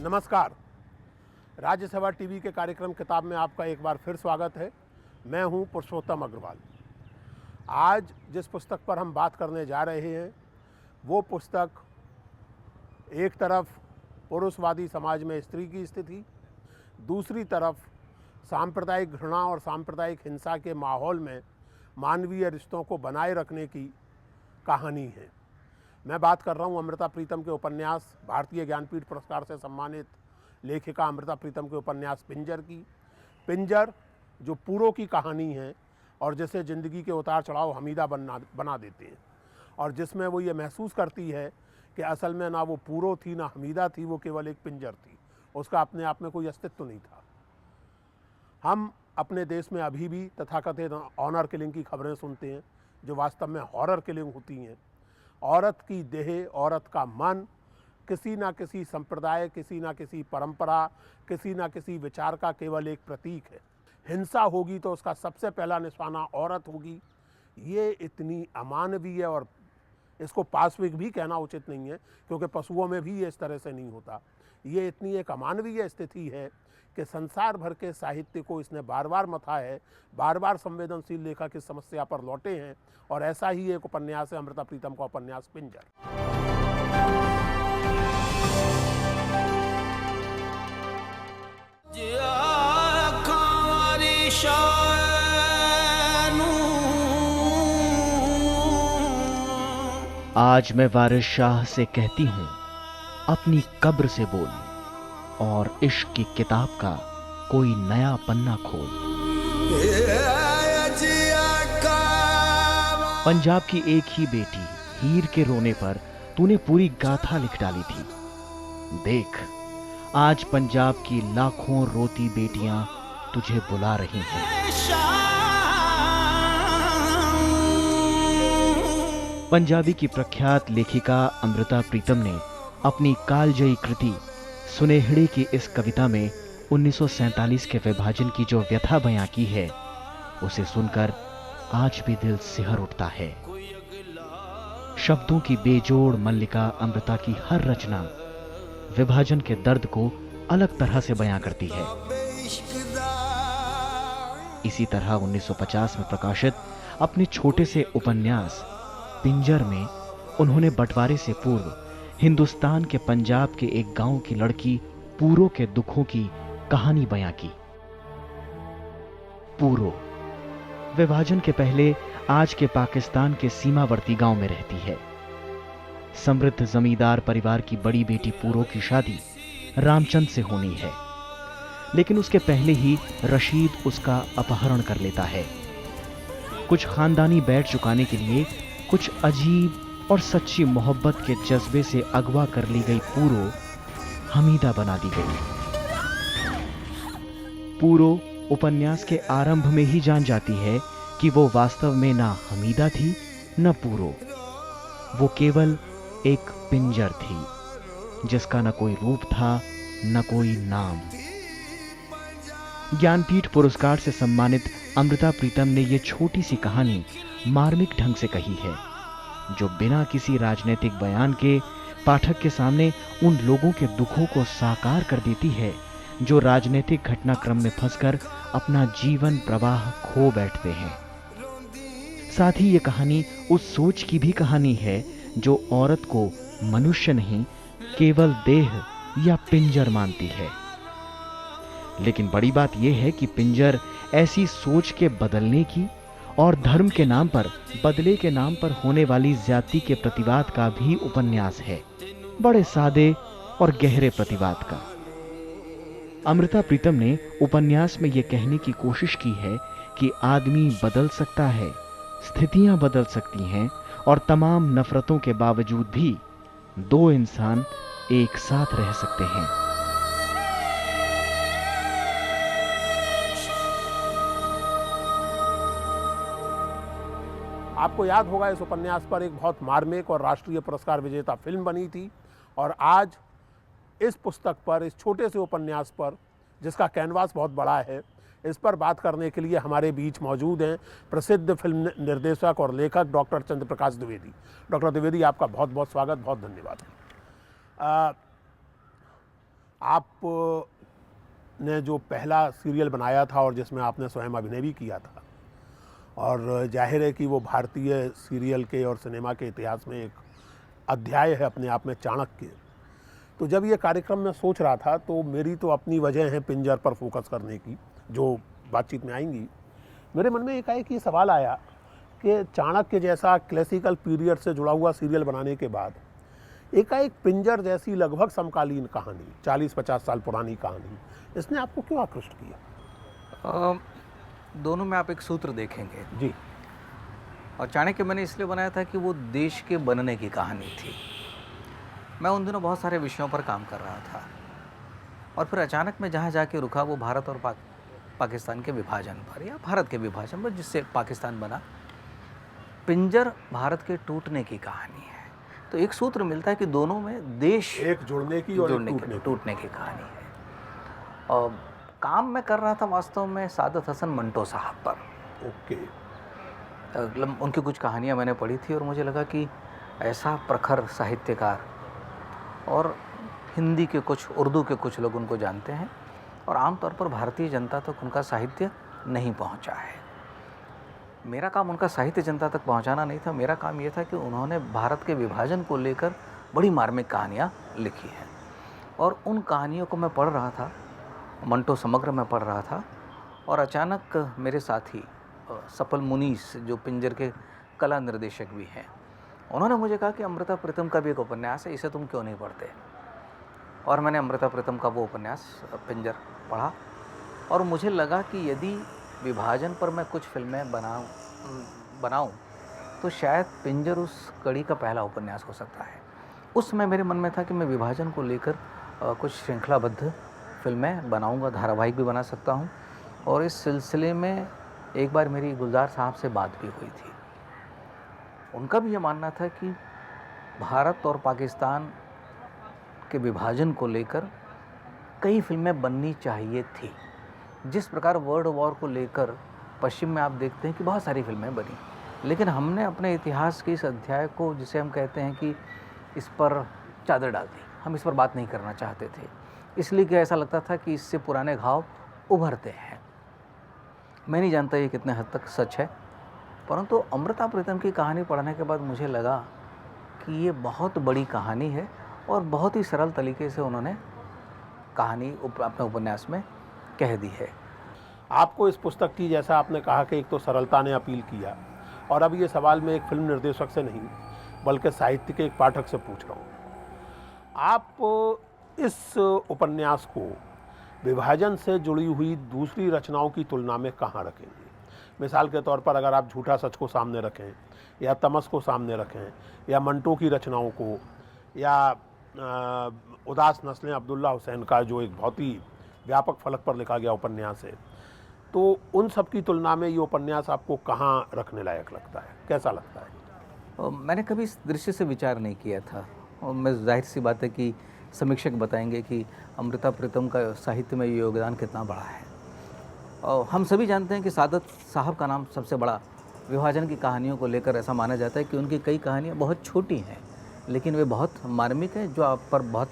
नमस्कार। राज्यसभा टीवी के कार्यक्रम किताब में आपका एक बार फिर स्वागत है। मैं हूं पुरुषोत्तम अग्रवाल। आज जिस पुस्तक पर हम बात करने जा रहे हैं वो पुस्तक एक तरफ पुरुषवादी समाज में स्त्री की स्थिति, दूसरी तरफ सांप्रदायिक घृणा और सांप्रदायिक हिंसा के माहौल में मानवीय रिश्तों को बनाए रखने की कहानी है। मैं बात कर रहा हूं अमृता प्रीतम के उपन्यास, भारतीय ज्ञानपीठ पुरस्कार से सम्मानित लेखिका अमृता प्रीतम के उपन्यास पिंजर की। पिंजर जो पूरों की कहानी है और जिसे ज़िंदगी के उतार चढ़ाव हमीदा बना देते हैं, और जिसमें वो ये महसूस करती है कि असल में ना वो पूरो थी ना हमीदा थी, वो केवल एक पिंजर थी, उसका अपने आप में कोई अस्तित्व नहीं था। हम अपने देश में अभी भी तथाकथित ऑनर किलिंग की खबरें सुनते हैं जो वास्तव में हॉरर किलिंग होती हैं। औरत की देह, औरत का मन किसी ना किसी संप्रदाय, किसी ना किसी परंपरा, किसी ना किसी विचार का केवल एक प्रतीक है। हिंसा होगी तो उसका सबसे पहला निशाना औरत होगी। ये इतनी अमानवीय और इसको पाशविक भी कहना उचित नहीं है क्योंकि पशुओं में भी ये इस तरह से नहीं होता। ये इतनी एक अमानवीय स्थिति है कि संसार भर के साहित्य को इसने बार बार मथा है, बार बार संवेदनशील लेखक इस समस्या पर लौटे हैं, और ऐसा ही एक उपन्यास है अमृता प्रीतम का उपन्यास पिंजर। आज मैं वारिस शाह से कहती हूँ, अपनी कब्र से बोल और इश्क की किताब का कोई नया पन्ना खोल। पंजाब की एक ही बेटी हीर के रोने पर तूने पूरी गाथा लिख डाली थी। देख, आज पंजाब की लाखों रोती बेटियां तुझे बुला रही हैं। पंजाबी की प्रख्यात लेखिका अमृता प्रीतम ने अपनी कालजयी कृति सुनेहड़ी की इस कविता में 1947 के विभाजन की जो व्यथा बयां की है, उसे सुनकर आज भी दिल सिहर उठता है। शब्दों की बेजोड़ मल्लिका अमृता की हर रचना विभाजन के दर्द को अलग तरह से बयां करती है। इसी तरह 1950 में प्रकाशित अपने छोटे से उपन्यास पिंजर में उन्होंने बंटवारे से पूर्व हिंदुस्तान के पंजाब के एक गांव की लड़की पूरो के दुखों की कहानी बयां की। पूरो विभाजन के पहले आज के पाकिस्तान के सीमावर्ती गांव में रहती है। समृद्ध जमींदार परिवार की बड़ी बेटी पूरो की शादी रामचंद से होनी है, लेकिन उसके पहले ही रशीद उसका अपहरण कर लेता है। कुछ खानदानी बैठ चुकाने के लिए कुछ अजीब और सच्ची मोहब्बत के जज्बे से अगवा कर ली गई पूरो हमीदा बना दी गई। पूरो उपन्यास के आरंभ में ही जान जाती है कि वो वास्तव में ना हमीदा थी न पूरो, वो केवल एक पिंजर थी जिसका न कोई रूप था न कोई नाम। ज्ञानपीठ पुरस्कार से सम्मानित अमृता प्रीतम ने यह छोटी सी कहानी मार्मिक ढंग से कही है, जो बिना किसी राजनीतिक बयान के पाठक के सामने उन लोगों के दुखों को साकार कर देती है जो राजनीतिक घटनाक्रम में फंसकर अपना जीवन प्रवाह खो बैठते हैं। साथ ही ये कहानी उस सोच की भी कहानी है जो औरत को मनुष्य नहीं, केवल देह या पिंजर मानती है। लेकिन बड़ी बात यह है कि पिंजर ऐसी सोच के बदलने की और धर्म के नाम पर, बदले के नाम पर होने वाली ज्यादती के प्रतिवाद का भी उपन्यास है, बड़े सादे और गहरे प्रतिवाद का। अमृता प्रीतम ने उपन्यास में यह कहने की कोशिश की है कि आदमी बदल सकता है, स्थितियां बदल सकती हैं और तमाम नफरतों के बावजूद भी दो इंसान एक साथ रह सकते हैं। आपको याद होगा इस उपन्यास पर एक बहुत मार्मिक और राष्ट्रीय पुरस्कार विजेता फिल्म बनी थी, और आज इस पुस्तक पर, इस छोटे से उपन्यास पर, जिसका कैनवास बहुत बड़ा है, इस पर बात करने के लिए हमारे बीच मौजूद हैं प्रसिद्ध फिल्म निर्देशक और लेखक डॉक्टर चंद्रप्रकाश द्विवेदी। डॉक्टर द्विवेदी, आपका बहुत बहुत स्वागत, बहुत धन्यवाद। आप ने जो पहला सीरियल बनाया था और जिसमें आपने स्वयं अभिनय भी किया था, और जाहिर है कि वो भारतीय सीरियल के और सिनेमा के इतिहास में एक अध्याय है अपने आप में, चाणक्य। तो जब ये कार्यक्रम मैं सोच रहा था तो मेरी तो अपनी वजह है पिंजर पर फोकस करने की, जो बातचीत में आएंगी। मेरे मन में एकाएक ये सवाल आया कि चाणक्य जैसा क्लासिकल पीरियड से जुड़ा हुआ सीरियल बनाने के बाद एकाएक पिंजर जैसी लगभग समकालीन कहानी, 40-50 साल पुरानी कहानी, इसने आपको क्यों आकृष्ट किया? दोनों में आप एक सूत्र देखेंगे जी। और चाणक्य मैंने इसलिए बनाया था कि वो देश के बनने की कहानी थी। मैं उन दिनों बहुत सारे विषयों पर काम कर रहा था और फिर अचानक मैं जहाँ जाके रुका वो भारत और पाकिस्तान के विभाजन पर, या भारत के विभाजन पर जिससे पाकिस्तान बना। पिंजर भारत के टूटने की कहानी है। तो एक सूत्र मिलता है कि दोनों में देश एक जुड़ने की और एक टूटने की कहानी है। और काम मैं कर रहा था वास्तव में सादत हसन मंटो साहब पर। ओके। उनकी कुछ कहानियाँ मैंने पढ़ी थी और मुझे लगा कि ऐसा प्रखर साहित्यकार, और हिंदी के कुछ, उर्दू के कुछ लोग उनको जानते हैं और आमतौर पर भारतीय जनता तक उनका साहित्य नहीं पहुंचा है। मेरा काम उनका साहित्य जनता तक पहुंचाना नहीं था, मेरा काम ये था कि उन्होंने भारत के विभाजन को लेकर बड़ी मार्मिक कहानियाँ लिखी हैं और उन कहानियों को मैं पढ़ रहा था, मंटो समग्र में पढ़ रहा था। और अचानक मेरे साथी सफल मुनीस, जो पिंजर के कला निर्देशक भी हैं, उन्होंने मुझे कहा कि अमृता प्रीतम का भी एक उपन्यास है, इसे तुम क्यों नहीं पढ़ते। और मैंने अमृता प्रीतम का वो उपन्यास पिंजर पढ़ा और मुझे लगा कि यदि विभाजन पर मैं कुछ फिल्में बनाऊं तो शायद पिंजर उस कड़ी का पहला उपन्यास हो सकता है। उस समय मेरे मन में था कि मैं विभाजन को लेकर कुछ श्रृंखलाबद्ध फिल्में बनाऊंगा, धारावाहिक भी बना सकता हूं। और इस सिलसिले में एक बार मेरी गुलजार साहब से बात भी हुई थी। उनका भी ये मानना था कि भारत और पाकिस्तान के विभाजन को लेकर कई फिल्में बननी चाहिए थी। जिस प्रकार वर्ल्ड वॉर को लेकर पश्चिम में आप देखते हैं कि बहुत सारी फिल्में बनी, लेकिन हमने अपने इतिहास के इस अध्याय को, जिसे हम कहते हैं कि इस पर चादर डाल दी, हम इस पर बात नहीं करना चाहते थे, इसलिए कि ऐसा लगता था कि इससे पुराने घाव उभरते हैं। मैं नहीं जानता ये कितने हद तक सच है, परंतु अमृता प्रीतम की कहानी पढ़ने के बाद मुझे लगा कि ये बहुत बड़ी कहानी है और बहुत ही सरल तरीके से उन्होंने कहानी अपने उपन्यास में कह दी है। आपको इस पुस्तक की, जैसा आपने कहा कि एक तो सरलता ने अपील किया, और अब ये सवाल मैं एक फिल्म निर्देशक से नहीं बल्कि साहित्य के एक पाठक से पूछ रहा हूँ, आप इस उपन्यास को विभाजन से जुड़ी हुई दूसरी रचनाओं की तुलना में कहाँ रखेंगे? मिसाल के तौर पर अगर आप झूठा सच को सामने रखें, या तमस को सामने रखें, या मंटो की रचनाओं को, या उदास नस्लें अब्दुल्ला हुसैन का जो एक बहुत ही व्यापक फलक पर लिखा गया उपन्यास है, तो उन सब की तुलना में ये उपन्यास आपको कहाँ रखने लायक लगता है, कैसा लगता है? मैंने कभी इस दृश्य से विचार नहीं किया था और मैं, जाहिर सी बात है कि समीक्षक बताएंगे कि अमृता प्रीतम का साहित्य में योगदान कितना बड़ा है। और हम सभी जानते हैं कि सादत साहब का नाम सबसे बड़ा विभाजन की कहानियों को लेकर ऐसा माना जाता है कि उनकी कई कहानियाँ बहुत छोटी हैं लेकिन वे बहुत मार्मिक हैं, जो आप पर बहुत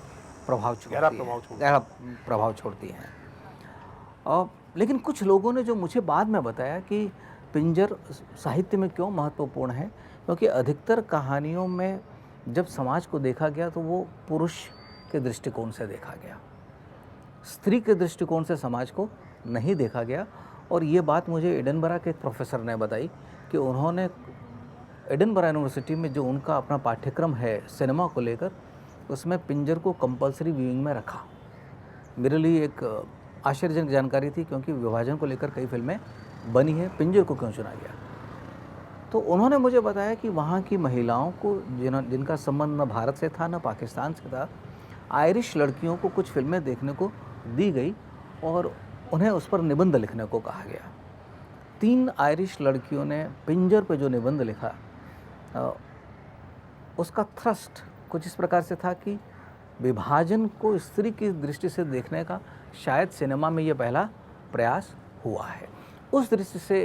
गहरा प्रभाव छोड़ती हैं। और लेकिन कुछ लोगों ने जो मुझे बाद में बताया कि पिंजर साहित्य में क्यों महत्वपूर्ण है, क्योंकि अधिकतर कहानियों में जब समाज को देखा गया तो वो पुरुष के दृष्टिकोण से देखा गया, स्त्री के दृष्टिकोण से समाज को नहीं देखा गया। और ये बात मुझे एडिनबरा के एक प्रोफेसर ने बताई कि उन्होंने एडिनबरा यूनिवर्सिटी में जो उनका अपना पाठ्यक्रम है सिनेमा को लेकर, उसमें पिंजर को कंपलसरी व्यूइंग में रखा। मेरे लिए एक आश्चर्यजनक जानकारी थी, क्योंकि विभाजन को लेकर कई फिल्में बनी है, पिंजर को क्यों चुना गया। तो उन्होंने मुझे बताया कि वहाँ की महिलाओं को, जिनका संबंध न भारत से था न पाकिस्तान से था, आयरिश लड़कियों को कुछ फिल्में देखने को दी गई और उन्हें उस पर निबंध लिखने को कहा गया। 3 आयरिश लड़कियों ने पिंजर पर जो निबंध लिखा, उसका थ्रस्ट कुछ इस प्रकार से था कि विभाजन को स्त्री की दृष्टि से देखने का शायद सिनेमा में ये पहला प्रयास हुआ है। उस दृष्टि से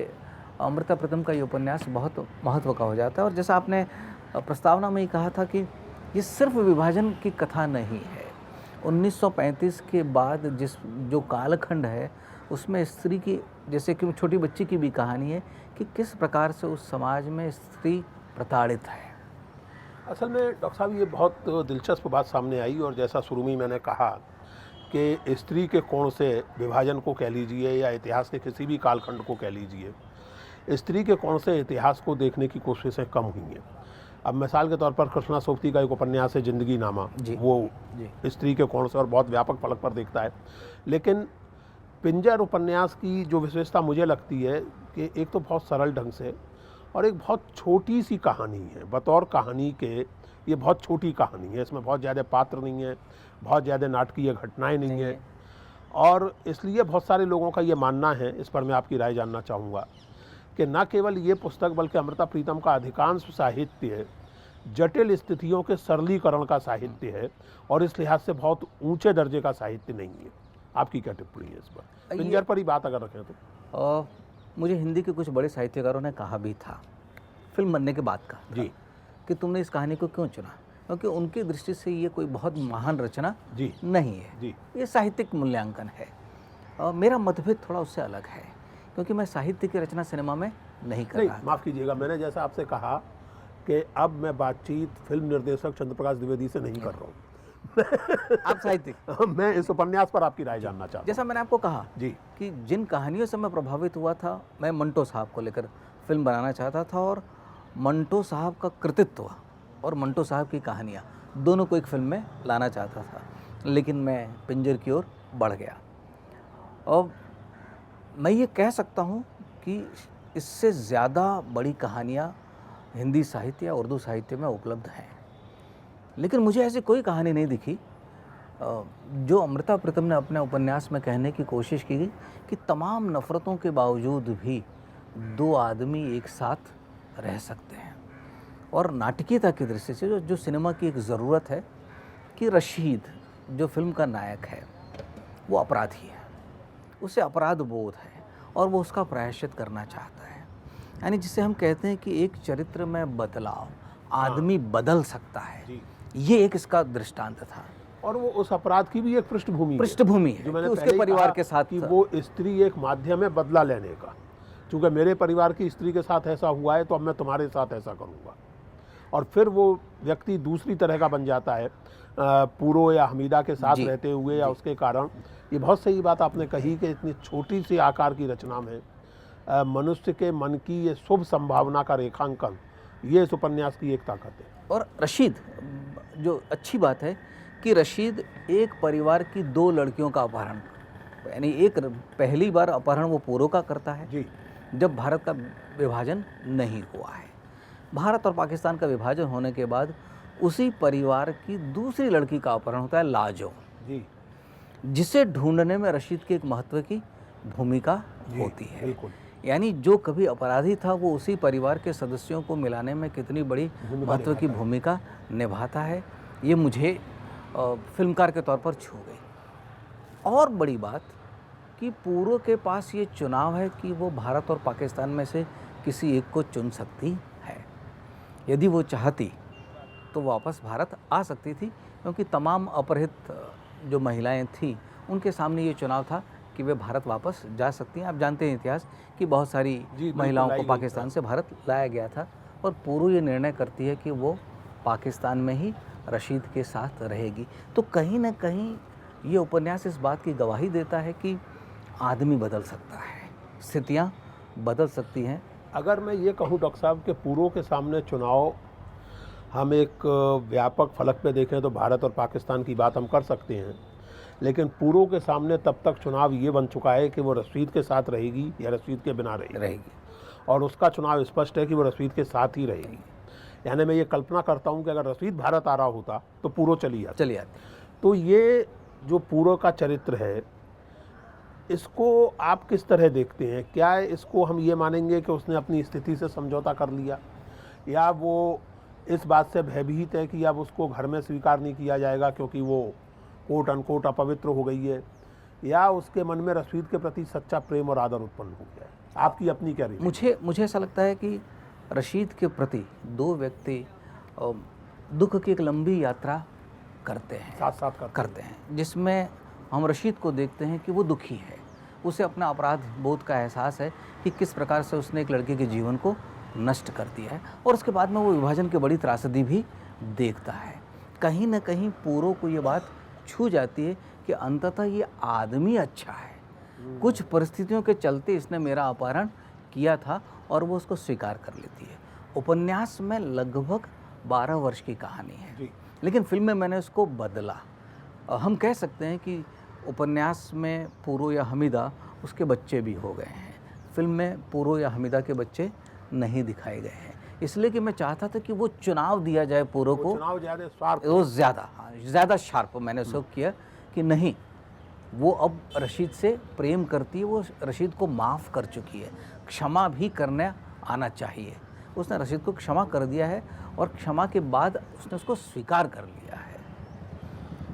अमृता प्रीतम का ये उपन्यास बहुत महत्व का हो जाता है। और जैसा आपने प्रस्तावना में ही कहा था कि ये सिर्फ विभाजन की कथा नहीं है, 1935 के बाद जो कालखंड है उसमें स्त्री की, जैसे कि छोटी बच्ची की भी कहानी है कि किस प्रकार से उस समाज में स्त्री प्रताड़ित है। असल में डॉक्टर साहब ये बहुत दिलचस्प बात सामने आई, और जैसा शुरू में मैंने कहा कि स्त्री के कोण से विभाजन को कह लीजिए या इतिहास के किसी भी कालखंड को कह लीजिए, स्त्री के कोण से इतिहास को देखने की कोशिशें कम हुई हैं। अब मिसाल के तौर पर कृष्णा सोबती का एक उपन्यास है जिंदगी नामा, वो स्त्री के कोण से और बहुत व्यापक फलक पर देखता है। लेकिन पिंजर उपन्यास की जो विशेषता मुझे लगती है कि एक तो बहुत सरल ढंग से और एक बहुत छोटी सी कहानी है। बतौर कहानी के ये बहुत छोटी कहानी है, इसमें बहुत ज़्यादा पात्र नहीं है, बहुत ज़्यादा नाटकीय घटनाएं नहीं है, और इसलिए बहुत सारे लोगों का ये मानना है, इस पर मैं आपकी राय जानना चाहूँगा कि न केवल ये पुस्तक बल्कि अमृता प्रीतम का अधिकांश साहित्य जटिल स्थितियों के सरलीकरण का साहित्य है और इस लिहाज से बहुत ऊंचे दर्जे का साहित्य नहीं है। आपकी क्या टिप्पणी है इस पर? पिंजर पर ही बात अगर रखें तो मुझे हिंदी के कुछ बड़े साहित्यकारों ने कहा भी था, फिल्म बनने के बाद कहा जी कि तुमने इस कहानी को क्यों चुना, क्योंकि उनकी दृष्टि से ये कोई बहुत महान रचना जी नहीं है जी, ये साहित्यिक मूल्यांकन है। मेरा मतभेद थोड़ा उससे अलग है, क्योंकि मैं साहित्य की रचना सिनेमा में नहीं कर रहा। माफ़ कीजिएगा, मैंने जैसा आपसे कहा कि अब मैं बातचीत फिल्म निर्देशक चंद्रप्रकाश द्विवेदी से नहीं कर रहा हूँ। आप साहित्यिक मैं इस उपन्यास पर आपकी राय जानना चाहता हूँ। जैसा मैंने आपको कहा जी कि जिन कहानियों से मैं प्रभावित हुआ था, मैं मंटो साहब को लेकर फिल्म बनाना चाहता था, और मंटो साहब का कृतित्व और मंटो साहब की कहानियाँ दोनों को एक फिल्म में लाना चाहता था, लेकिन मैं पिंजर की ओर बढ़ गया। और मैं ये कह सकता हूँ कि इससे ज़्यादा बड़ी कहानियाँ हिंदी साहित्य या उर्दू साहित्य में उपलब्ध हैं, लेकिन मुझे ऐसी कोई कहानी नहीं दिखी जो अमृता प्रीतम ने अपने उपन्यास में कहने की कोशिश की कि तमाम नफ़रतों के बावजूद भी दो आदमी एक साथ रह सकते हैं। और नाटकीयता की दृष्टि से जो सिनेमा की एक ज़रूरत है कि रशीद जो फिल्म का नायक है वो अपराधी है, उसे अपराध बोध है और वो उसका प्रायश्चित करना चाहता है। यानी जिसे हम कहते हैं कि एक चरित्र में बदलाव, आदमी बदल सकता है, ये एक इसका दृष्टांत था। और वो उस अपराध की भी एक पृष्ठभूमि है जो मैंने उसके परिवार के साथ कि वो स्त्री एक माध्यम है बदला लेने का। चूँकि मेरे परिवार की स्त्री के साथ ऐसा हुआ है तो अब मैं तुम्हारे साथ ऐसा करूँगा, और फिर वो व्यक्ति दूसरी तरह का बन जाता है पूरो या हमीदा के साथ रहते हुए या उसके कारण। ये बहुत सही बात आपने कही कि इतनी छोटी सी आकार की रचना में मनुष्य के मन की ये शुभ संभावना का रेखांकन, ये इस उपन्यास की एक ताकत है। और रशीद, जो अच्छी बात है कि रशीद एक परिवार की दो लड़कियों का अपहरण, यानी एक पहली बार अपहरण वो पूरो का करता है जी, जब भारत का विभाजन नहीं हुआ है। भारत और पाकिस्तान का विभाजन होने के बाद उसी परिवार की दूसरी लड़की का अपहरण होता है, लाजो जी, जिसे ढूंढने में रशीद की एक महत्व की भूमिका होती है। यानी जो कभी अपराधी था वो उसी परिवार के सदस्यों को मिलाने में कितनी बड़ी महत्व की भूमिका निभाता है, ये मुझे फिल्मकार के तौर पर छू गई। और बड़ी बात कि पूरो के पास ये चुनाव है कि वो भारत और पाकिस्तान में से किसी एक को चुन सकती है। यदि वो चाहती तो वापस भारत आ सकती थी, क्योंकि तमाम अपहृत जो महिलाएं थीं उनके सामने ये चुनाव था कि वे भारत वापस जा सकती हैं। आप जानते हैं इतिहास कि बहुत सारी महिलाओं को पाकिस्तान से भारत लाया गया था, और पूरो ये निर्णय करती है कि वो पाकिस्तान में ही रशीद के साथ रहेगी। तो कहीं ना कहीं ये उपन्यास इस बात की गवाही देता है कि आदमी बदल सकता है, स्थितियाँ बदल सकती हैं। अगर मैं ये कहूँ डॉक्टर साहब कि पूरो के सामने चुनाव हम एक व्यापक फलक पे देखें तो भारत और पाकिस्तान की बात हम कर सकते हैं, लेकिन पूरो के सामने तब तक चुनाव ये बन चुका है कि वो रशीद के साथ रहेगी या रशीद के बिना रहेगी, और उसका चुनाव स्पष्ट है कि वो रशीद के साथ ही रहेगी। यानी मैं ये कल्पना करता हूँ कि अगर रशीद भारत आ रहा होता तो पूरो चली आती। तो ये जो पूरो का चरित्र है, इसको आप किस तरह देखते हैं? क्या इसको हम ये मानेंगे कि उसने अपनी स्थिति से समझौता कर लिया, या वो इस बात से भयभीत है कि अब उसको घर में स्वीकार नहीं किया जाएगा क्योंकि वो कोट अनकोट अपवित्र हो गई है, या उसके मन में रशीद के प्रति सच्चा प्रेम और आदर उत्पन्न हो गया है? आपकी अपनी क्या राय? मुझे ऐसा लगता है कि रशीद के प्रति दो व्यक्ति दुख की एक लंबी यात्रा करते हैं, साथ साथ करते हैं, जिसमें हम रशीद को देखते हैं कि वो दुखी है, उसे अपना अपराध बोध का एहसास है कि किस प्रकार से उसने एक लड़के के जीवन को नष्ट कर दिया है, और उसके बाद में वो विभाजन की बड़ी त्रासदी भी देखता है। कहीं ना कहीं पूरों को ये बात छू जाती है कि अंततः ये आदमी अच्छा है, कुछ परिस्थितियों के चलते इसने मेरा अपहरण किया था, और वो उसको स्वीकार कर लेती है। उपन्यास में लगभग 12 वर्ष की कहानी है, लेकिन फिल्म में मैंने उसको बदला। हम कह सकते हैं कि उपन्यास में पूरो या हमीदा उसके बच्चे भी हो गए हैं, फिल्म में पूरो या हमीदा के बच्चे नहीं दिखाए गए हैं, इसलिए कि मैं चाहता था कि वो चुनाव दिया जाए पूरो को, वो ज़्यादा शार्प मैंने उसको किया कि नहीं, वो अब रशीद से प्रेम करती है, वो रशीद को माफ़ कर चुकी है, क्षमा भी करने आना चाहिए। उसने रशीद को क्षमा कर दिया है, और क्षमा के बाद उसने उसको स्वीकार कर लिया है।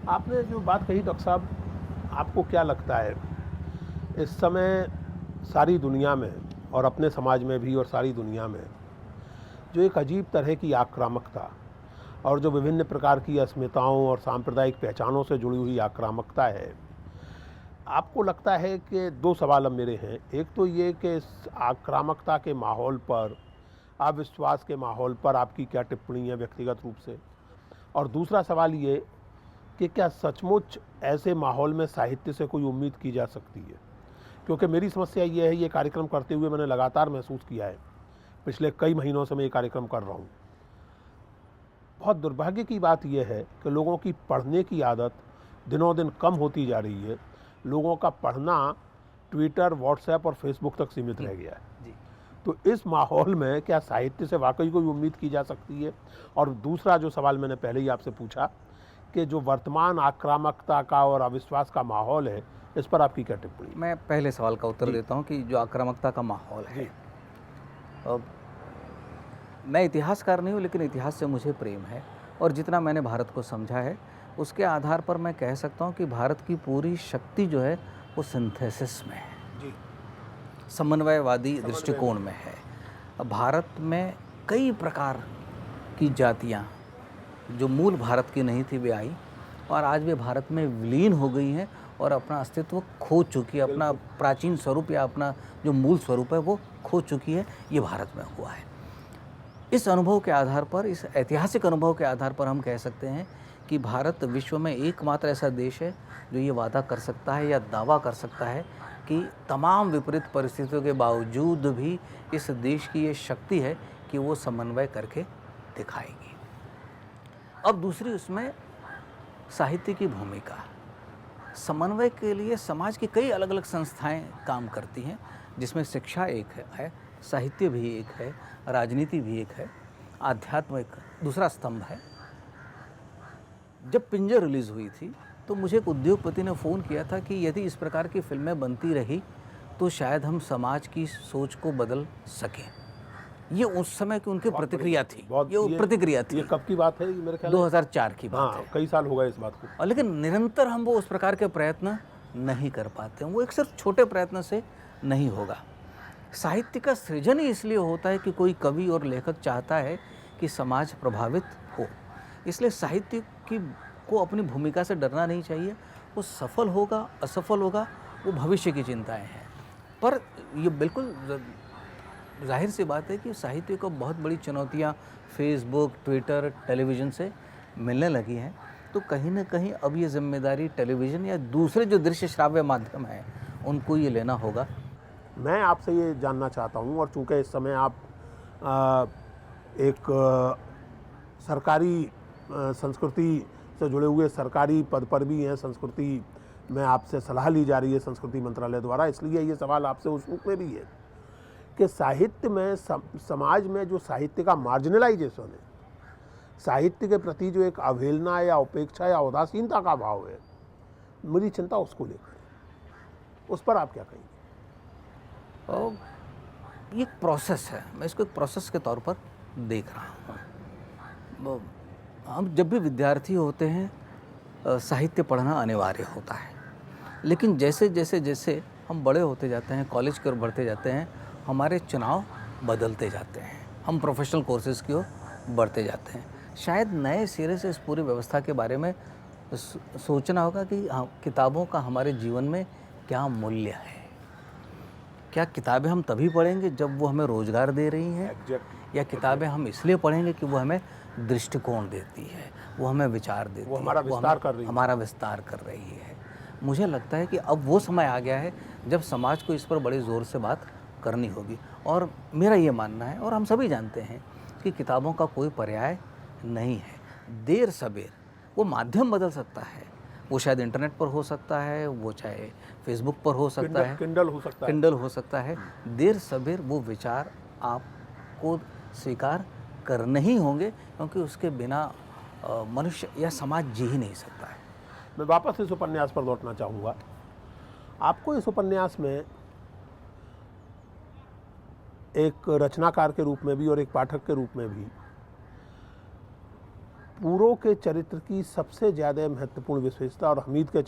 आपने जो बात कही डॉक्टर साहब, आपको क्या लगता है इस समय सारी दुनिया में और अपने समाज में भी और सारी दुनिया में जो एक अजीब तरह की आक्रामकता और जो विभिन्न प्रकार की अस्मिताओं और सांप्रदायिक पहचानों से जुड़ी हुई आक्रामकता है, आपको लगता है कि दो सवाल अब मेरे हैं। एक तो ये कि इस आक्रामकता के माहौल पर, अविश्वास के माहौल पर आपकी क्या टिप्पणी है व्यक्तिगत रूप से, और दूसरा सवाल ये कि क्या सचमुच ऐसे माहौल में साहित्य से कोई उम्मीद की जा सकती है? क्योंकि मेरी समस्या ये है, ये कार्यक्रम करते हुए मैंने लगातार महसूस किया है, पिछले कई महीनों से मैं ये कार्यक्रम कर रहा हूँ, बहुत दुर्भाग्य की बात यह है कि लोगों की पढ़ने की आदत दिनों दिन कम होती जा रही है। लोगों का पढ़ना ट्विटर, व्हाट्सएप और फेसबुक तक सीमित रह गया है। तो इस माहौल में क्या साहित्य से वाकई कोई उम्मीद की जा सकती है? और दूसरा जो सवाल मैंने पहले ही आपसे पूछा कि जो वर्तमान आक्रामकता का और अविश्वास का माहौल है, इस पर आपकी क्या टिप्पणी? मैं पहले सवाल का उत्तर देता हूं कि जो आक्रामकता का माहौल है, मैं इतिहासकार नहीं हूं, लेकिन इतिहास से मुझे प्रेम है, और जितना मैंने भारत को समझा है उसके आधार पर मैं कह सकता हूं कि भारत की पूरी शक्ति जो है वो सिंथेसिस में है, समन्वयवादी दृष्टिकोण में है। भारत में कई प्रकार की जातियां जो मूल भारत की नहीं थी वे आई, और आज वे भारत में विलीन हो गई हैं और अपना अस्तित्व खो चुकी है, अपना प्राचीन स्वरूप या अपना जो मूल स्वरूप है वो खो चुकी है। ये भारत में हुआ है। इस अनुभव के आधार पर, इस ऐतिहासिक अनुभव के आधार पर हम कह सकते हैं कि भारत विश्व में एकमात्र ऐसा देश है जो ये वादा कर सकता है या दावा कर सकता है कि तमाम विपरीत परिस्थितियों के बावजूद भी इस देश की ये शक्ति है कि वो समन्वय करके दिखाएगी। अब दूसरी उसमें साहित्य की भूमिका, समन्वय के लिए समाज की कई अलग अलग संस्थाएं काम करती हैं, जिसमें शिक्षा एक है, साहित्य भी एक है, राजनीति भी एक है, आध्यात्म एक दूसरा स्तंभ है। जब पिंजर रिलीज़ हुई थी तो मुझे एक उद्योगपति ने फ़ोन किया था कि यदि इस प्रकार की फिल्में बनती रही तो शायद हम समाज की सोच को बदल सकें। ये उस समय की उनकी प्रतिक्रिया थी, ये प्रतिक्रिया थी। ये कब की बात है? मेरे ख्याल 2004 की बात है। कई साल हो गए इस बात को। और लेकिन निरंतर हम वो उस प्रकार के प्रयत्न नहीं कर पाते हैं, वो एक सिर्फ छोटे प्रयत्न से नहीं होगा। साहित्य का सृजन ही इसलिए होता है कि कोई कवि और लेखक चाहता है कि समाज प्रभावित हो, इसलिए साहित्य को अपनी भूमिका से डरना नहीं चाहिए। वो सफल होगा असफल होगा वो भविष्य की चिंताएं हैं, पर ये बिल्कुल जाहिर सी बात है कि साहित्य को बहुत बड़ी चुनौतियां फेसबुक, ट्विटर, टेलीविज़न से मिलने लगी हैं। तो कहीं ना कहीं अब ये जिम्मेदारी टेलीविज़न या दूसरे जो दृश्य श्राव्य माध्यम हैं उनको ये लेना होगा। मैं आपसे ये जानना चाहता हूँ, और चूँकि इस समय आप एक सरकारी संस्कृति से जुड़े हुए सरकारी पद पर भी हैं, संस्कृति में आपसे सलाह ली जा रही है संस्कृति मंत्रालय द्वारा, इसलिए ये सवाल आपसे उस रूप में भी है कि साहित्य में समाज में जो साहित्य का मार्जिनलाइजेशन है, साहित्य के प्रति जो एक अवहेलना या उपेक्षा या उदासीनता का भाव है, मेरी चिंता उसको लेकर है। उस पर आप क्या कहेंगे? ये एक प्रोसेस है, मैं इसको एक प्रोसेस के तौर पर देख रहा हूँ। हम जब भी विद्यार्थी होते हैं साहित्य पढ़ना अनिवार्य होता है, लेकिन जैसे जैसे जैसे हम बड़े होते जाते हैं, कॉलेज की ओर बढ़ते जाते हैं, हमारे चुनाव बदलते जाते हैं, हम प्रोफेशनल कोर्सेज़ की ओर बढ़ते जाते हैं। शायद नए सिरे से इस पूरी व्यवस्था के बारे में सोचना होगा कि किताबों का हमारे जीवन में क्या मूल्य है। क्या किताबें हम तभी पढ़ेंगे जब वो हमें रोज़गार दे रही हैं, या किताबें हम इसलिए पढ़ेंगे कि वो हमें दृष्टिकोण देती है, वो हमें विचार देती है, वो हमारा विस्तार कर रही है। हमारा विस्तार कर रही है। मुझे लगता है कि अब वो समय आ गया है जब समाज को इस पर बड़े ज़ोर से बात करनी होगी। और मेरा ये मानना है, और हम सभी जानते हैं, कि किताबों का कोई पर्याय नहीं है। देर सबेर वो माध्यम बदल सकता है, वो शायद इंटरनेट पर हो सकता है, वो चाहे फेसबुक पर हो सकता है, किंडल हो सकता है, किंडल हो सकता है। देर सबेर वो विचार आपको स्वीकार करने ही होंगे, क्योंकि उसके बिना मनुष्य या समाज जी ही नहीं सकता है। मैं वापस इस उपन्यास पर लौटना चाहूँगा। आपको इस उपन्यास में एक रचनाकार के रूप में भी और एक पाठक के रूप में भी पूरो के चरित्र की सबसे ज़्यादा महत्वपूर्ण विशेषता और रशीद के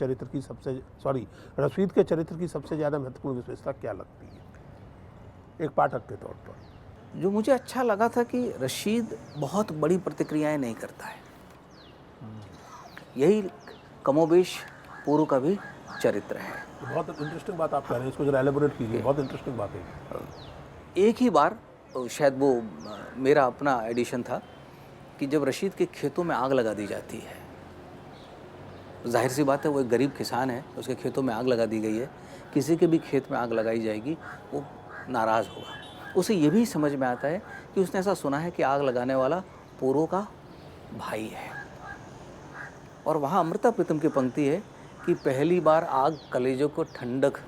चरित्र की सबसे ज़्यादा महत्वपूर्ण विशेषता क्या लगती है एक पाठक के तौर पर? जो मुझे अच्छा लगा था कि रशीद बहुत बड़ी प्रतिक्रियाएं नहीं करता है। यही कमोबेश पूरो का भी चरित्र है। बहुत इंटरेस्टिंग बात आप कह रहे हैं, इसको जरा एलेबोरेट कीजिए, बहुत इंटरेस्टिंग बात है। एक ही बार शायद वो मेरा अपना एडिशन था कि जब रशीद के खेतों में आग लगा दी जाती है। जाहिर सी बात है, वो एक गरीब किसान है, उसके खेतों में आग लगा दी गई है। किसी के भी खेत में आग लगाई जाएगी वो नाराज़ होगा। उसे ये भी समझ में आता है कि उसने ऐसा सुना है कि आग लगाने वाला पूरो का भाई है। और वहाँ अमृता प्रीतम की पंक्ति है कि पहली बार आग कलेजों को ठंडक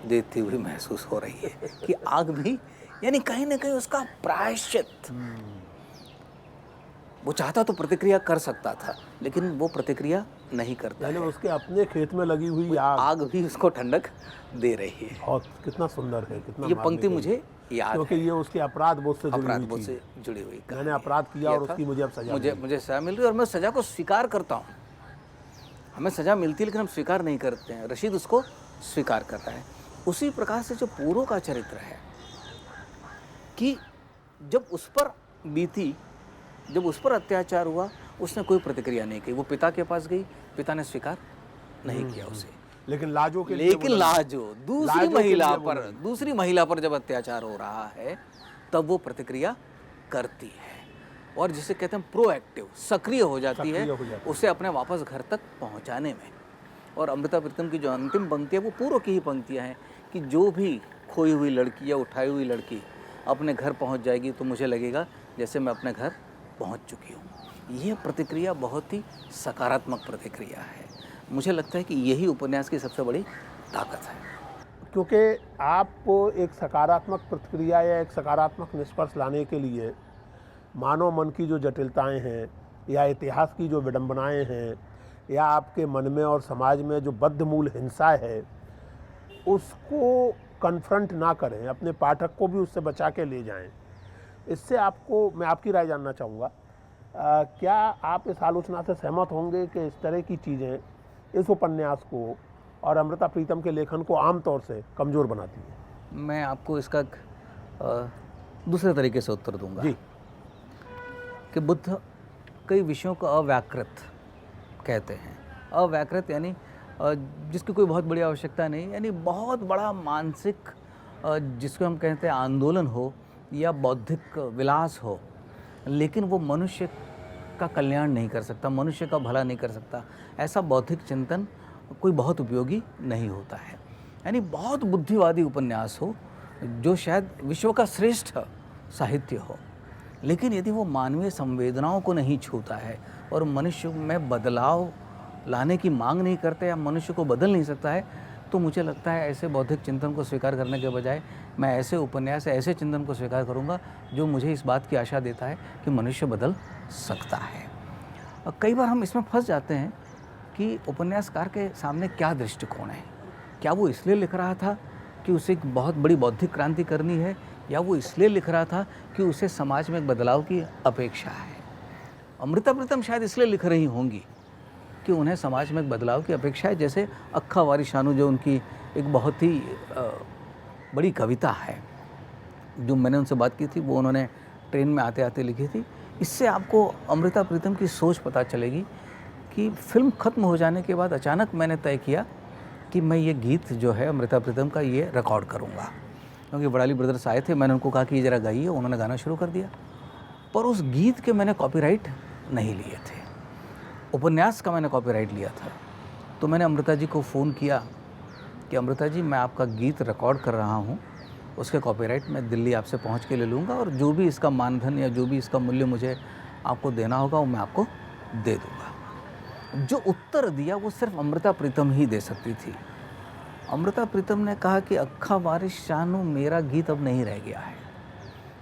देती हुई महसूस हो रही है कि आग भी यानी कहीं ना कहीं उसका प्रायश्चित। वो चाहता तो प्रतिक्रिया कर सकता था, लेकिन वो प्रतिक्रिया नहीं करता है। उसके अपने खेत में लगी हुई आग भी उसको ठंडक दे रही है। बहुत कितना सुंदर है, कितना ये पंक्ति मुझे याद क्योंकि ये उसके अपराध बोध से जुड़ी हुई। मैंने अपराध किया और उसकी मुझे अब सजा मुझे सजा मिल रही है और मैं सजा को स्वीकार करता हूँ। हमें सजा मिलती है लेकिन हम स्वीकार नहीं करते हैं। रशीद उसको स्वीकार कर रहा है। उसी प्रकार से जो पूरो का चरित्र है कि जब उस पर बीती, जब उस पर अत्याचार हुआ, उसने कोई प्रतिक्रिया नहीं की। वो पिता के पास गई, पिता ने स्वीकार नहीं किया उसे, लेकिन लाजो दूसरी महिला पर जब अत्याचार हो रहा है तब वो प्रतिक्रिया करती है और जिसे कहते हैं प्रोएक्टिव, सक्रिय हो जाती है उसे अपने वापस घर तक पहुंचाने में। और अमृता प्रीतम की जो अंतिम पंक्ति है वो पूरो की ही पंक्तियां हैं कि जो भी खोई हुई लड़की या उठाई हुई लड़की अपने घर पहुंच जाएगी तो मुझे लगेगा जैसे मैं अपने घर पहुंच चुकी हूँ। ये प्रतिक्रिया बहुत ही सकारात्मक प्रतिक्रिया है। मुझे लगता है कि यही उपन्यास की सबसे बड़ी ताकत है, क्योंकि आपको एक सकारात्मक प्रतिक्रिया या एक सकारात्मक निष्कर्ष लाने के लिए मानव मन की जो जटिलताएं हैं या इतिहास की जो विडंबनाएं हैं या आपके मन में और समाज में जो बद्धमूल हिंसा है उसको कन्फ्रंट ना करें, अपने पाठक को भी उससे बचा के ले जाएं। इससे आपको, मैं आपकी राय जानना चाहूँगा, क्या आप इस आलोचना से सहमत होंगे कि इस तरह की चीज़ें इस उपन्यास को और अमृता प्रीतम के लेखन को आमतौर से कमज़ोर बनाती हैं? मैं आपको इसका दूसरे तरीके से उत्तर दूंगा जी, कि बुद्ध कई विषयों को अव्याकृत कहते हैं। अव्याकृत यानी जिसकी कोई बहुत बड़ी आवश्यकता नहीं, यानी बहुत बड़ा मानसिक जिसको हम कहते हैं आंदोलन हो या बौद्धिक विलास हो, लेकिन वो मनुष्य का कल्याण नहीं कर सकता, मनुष्य का भला नहीं कर सकता। ऐसा बौद्धिक चिंतन कोई बहुत उपयोगी नहीं होता है। यानी बहुत बुद्धिवादी उपन्यास हो जो शायद विश्व का श्रेष्ठ साहित्य हो, लेकिन यदि वो मानवीय संवेदनाओं को नहीं छूता है और मनुष्य में बदलाव लाने की मांग नहीं करता या मनुष्य को बदल नहीं सकता है, तो मुझे लगता है ऐसे बौद्धिक चिंतन को स्वीकार करने के बजाय मैं ऐसे उपन्यास, ऐसे चिंतन को स्वीकार करूंगा जो मुझे इस बात की आशा देता है कि मनुष्य बदल सकता है। और कई बार हम इसमें फंस जाते हैं कि उपन्यासकार के सामने क्या दृष्टिकोण है। क्या वो इसलिए लिख रहा था कि उसे एक बहुत बड़ी बौद्धिक क्रांति करनी है, या वो इसलिए लिख रहा था कि उसे समाज में एक बदलाव की अपेक्षा है। अमृता प्रीतम शायद इसलिए लिख रही होंगी कि उन्हें समाज में एक बदलाव की अपेक्षा है। जैसे अक्खा वारिशानु जो उनकी एक बहुत ही बड़ी कविता है, जो मैंने उनसे बात की थी, वो उन्होंने ट्रेन में आते आते लिखी थी। इससे आपको अमृता प्रीतम की सोच पता चलेगी कि फिल्म ख़त्म हो जाने के बाद अचानक मैंने तय किया कि मैं ये गीत जो है अमृता प्रीतम का ये रिकॉर्ड करूँगा, क्योंकि बड़ाली ब्रदर्स आए थे। मैंने उनको कहा कि ये ज़रा गाइए, उन्होंने गाना शुरू कर दिया। पर उस गीत के मैंने कॉपीराइट नहीं लिए थे, उपन्यास का मैंने कॉपीराइट लिया था। तो मैंने अमृता जी को फ़ोन किया कि अमृता जी, मैं आपका गीत रिकॉर्ड कर रहा हूँ, उसके कॉपीराइट मैं दिल्ली आपसे पहुँच के ले लूँगा और जो भी इसका मानधन या जो भी इसका मूल्य मुझे आपको देना होगा वो मैं आपको दे दूँगा। जो उत्तर दिया वो सिर्फ अमृता प्रीतम ही दे सकती थी। अमृता प्रीतम ने कहा कि अक्खा वारिस शानू मेरा गीत अब नहीं रह गया है,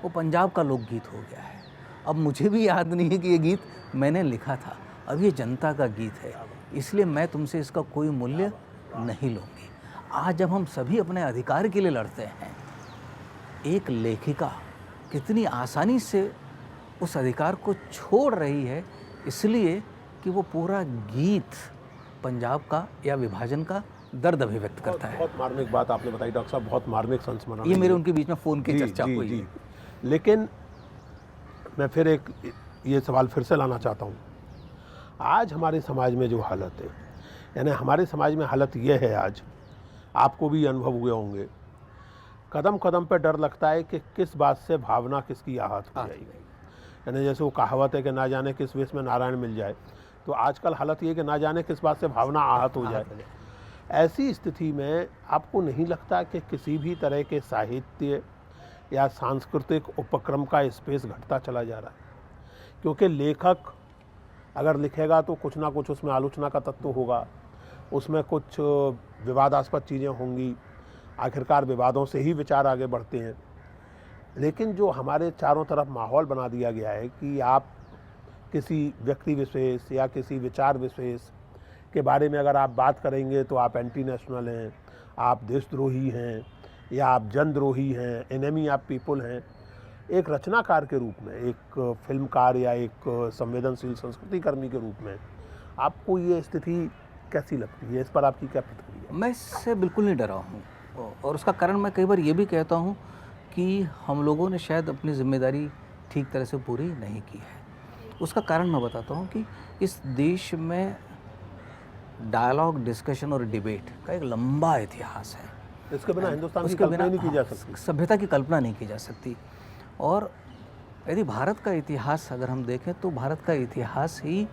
वो पंजाब का लोकगीत हो गया है। अब मुझे भी याद नहीं है कि ये गीत मैंने लिखा था, अब ये जनता का गीत है, इसलिए मैं तुमसे इसका कोई मूल्य नहीं लूँगी। आज जब हम सभी अपने अधिकार के लिए लड़ते हैं, एक लेखिका कितनी आसानी से उस अधिकार को छोड़ रही है, इसलिए कि वो पूरा गीत पंजाब का या विभाजन का दर्द अभिव्यक्त करता है। बहुत मार्मिक बात आपने बताई डॉक्टर साहब, बहुत मार्मिक संस्मरण। ये मेरे उनके बीच में फ़ोन की जी, चर्चा जी, हुई। जी। लेकिन मैं फिर एक ये सवाल फिर से लाना चाहता हूँ। आज हमारे समाज में जो हालत है, यानी हमारे समाज में हालत ये है, आज आपको भी अनुभव हुए होंगे, कदम कदम पे डर लगता है कि किस बात से भावना किसकी आहत हो जाएगी। यानी जैसे वो कहावत है कि ना जाने किस वेश में नारायण मिल जाए, तो आजकल हालत ये है कि ना जाने किस बात से भावना आहत हो जाए। ऐसी स्थिति में आपको नहीं लगता कि किसी भी तरह के साहित्य या सांस्कृतिक उपक्रम का स्पेस घटता चला जा रहा है? क्योंकि लेखक अगर लिखेगा तो कुछ ना कुछ उसमें आलोचना का तत्व होगा, उसमें कुछ विवादास्पद चीज़ें होंगी, आखिरकार विवादों से ही विचार आगे बढ़ते हैं। लेकिन जो हमारे चारों तरफ माहौल बना दिया गया है कि आप किसी व्यक्ति विशेष या किसी विचार विशेष के बारे में अगर आप बात करेंगे तो आप एंटी नेशनल हैं, आप देशद्रोही हैं, या आप जनद्रोही हैं, एनिमी ऑफ पीपल हैं। एक रचनाकार के रूप में, एक फिल्मकार या एक संवेदनशील संस्कृति कर्मी के रूप में आपको ये स्थिति कैसी लगती है? इस पर आपकी क्या प्रतिक्रिया? मैं इससे बिल्कुल नहीं डरा हूँ, और उसका कारण मैं कई बार ये भी कहता हूँ कि हम लोगों ने शायद अपनी जिम्मेदारी ठीक तरह से पूरी नहीं की है। उसका कारण मैं बताता हूँ कि इस देश में डायलॉग, डिस्कशन और डिबेट का एक लंबा इतिहास है। इसके बिना हिंदुस्तान की कल्पना नहीं की जा सकती, सभ्यता की कल्पना नहीं की जा सकती। और यदि भारत का इतिहास अगर हम देखें तो भारत का इतिहास ही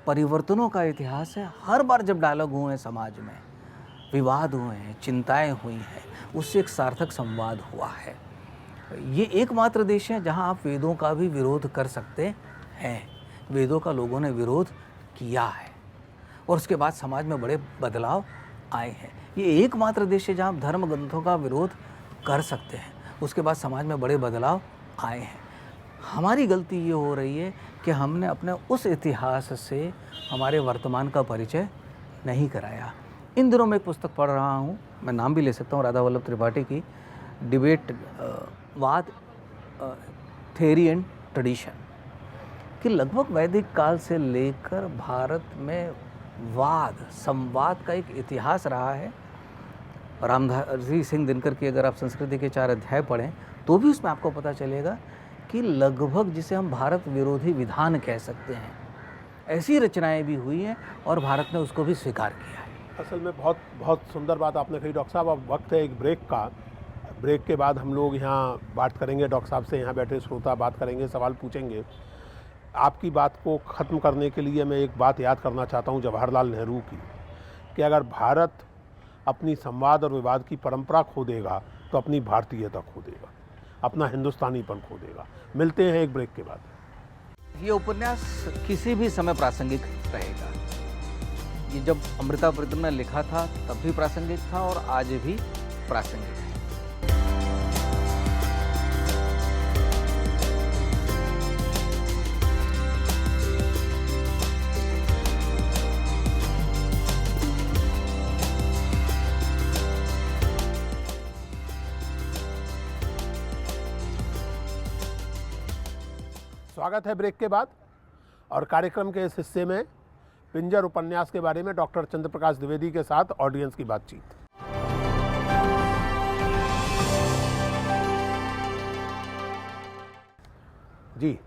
परिवर्तनों का इतिहास है। हर बार जब डायलॉग हुए हैं, समाज में विवाद हुए हैं, चिंताएं हुई हैं, उससे एक सार्थक संवाद हुआ है। ये एकमात्र देश है जहां आप वेदों का भी विरोध कर सकते हैं। वेदों का लोगों ने विरोध किया है और उसके बाद समाज में बड़े बदलाव आए हैं। ये एकमात्र देश है जहां आप धर्म ग्रंथों का विरोध कर सकते हैं, उसके बाद समाज में बड़े बदलाव आए हैं। हमारी गलती ये हो रही है कि हमने अपने उस इतिहास से हमारे वर्तमान का परिचय नहीं कराया। इन दिनों मैं एक पुस्तक पढ़ रहा हूँ, मैं नाम भी ले सकता हूँ, राधा वल्लभ त्रिपाठी की डिबेट वाद थ्योरी एंड ट्रेडिशन, कि लगभग वैदिक काल से लेकर भारत में वाद संवाद का एक इतिहास रहा है। रामधारी सिंह दिनकर की अगर आप संस्कृति के 4 अध्याय पढ़ें तो भी उसमें आपको पता चलेगा कि लगभग जिसे हम भारत विरोधी विधान कह सकते हैं, ऐसी रचनाएं भी हुई हैं और भारत ने उसको भी स्वीकार किया है। असल में बहुत बहुत सुंदर बात आपने कही डॉक्टर साहब। अब वक्त है एक ब्रेक का। ब्रेक के बाद हम लोग यहाँ बात करेंगे, डॉक्टर साहब से यहाँ बैठे श्रोता बात करेंगे, सवाल पूछेंगे। आपकी बात को ख़त्म करने के लिए मैं एक बात याद करना चाहता हूँ जवाहरलाल नेहरू की, कि अगर भारत अपनी संवाद और विवाद की परंपरा खो देगा तो अपनी भारतीयता खो देगा, अपना हिंदुस्तानीपन खो देगा। मिलते हैं एक ब्रेक के बाद। ये उपन्यास किसी भी समय प्रासंगिक रहेगा। ये जब अमृता प्रीतम ने लिखा था तब भी प्रासंगिक था और आज भी प्रासंगिक है। स्वागत है ब्रेक के बाद, और कार्यक्रम के इस हिस्से में पिंजर उपन्यास के बारे में डॉक्टर चंद्रप्रकाश द्विवेदी के साथ ऑडियंस की बातचीत। जी,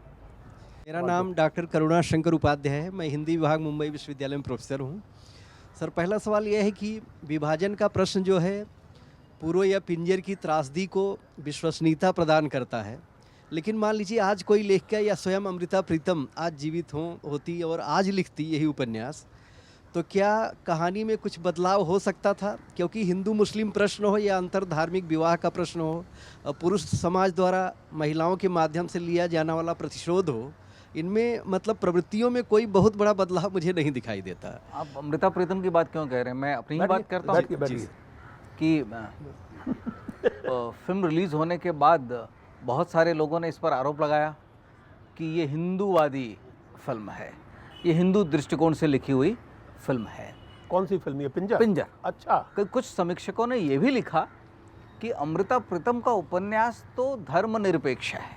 मेरा नाम डॉक्टर करुणा शंकर उपाध्याय है। मैं हिंदी विभाग मुंबई विश्वविद्यालय में प्रोफेसर हूँ। सर, पहला सवाल यह है कि विभाजन का प्रश्न जो है पूर्व या पिंजर की त्रासदी को विश्वसनीयता प्रदान करता है, लेकिन मान लीजिए आज कोई लेखिका या स्वयं अमृता प्रीतम आज जीवित होती और आज लिखती यही उपन्यास, तो क्या कहानी में कुछ बदलाव हो सकता था? क्योंकि हिंदू मुस्लिम प्रश्न हो या अंतर धार्मिक विवाह का प्रश्न हो, पुरुष समाज द्वारा महिलाओं के माध्यम से लिया जाने वाला प्रतिशोध हो, इनमें मतलब प्रवृत्तियों में कोई बहुत बड़ा बदलाव मुझे नहीं दिखाई देता। आप अमृता प्रीतम की बात क्यों कह रहे हैं? मैं अपनी ही बात करता हूँ कि फिल्म रिलीज़ होने के बाद बहुत सारे लोगों ने इस पर आरोप लगाया कि ये हिंदूवादी फिल्म है, ये हिंदू दृष्टिकोण से लिखी हुई फिल्म है। कौन सी फिल्म? ये पिंजर? पिंजर। अच्छा। कुछ समीक्षकों ने ये भी लिखा कि अमृता प्रीतम का उपन्यास तो धर्मनिरपेक्ष है,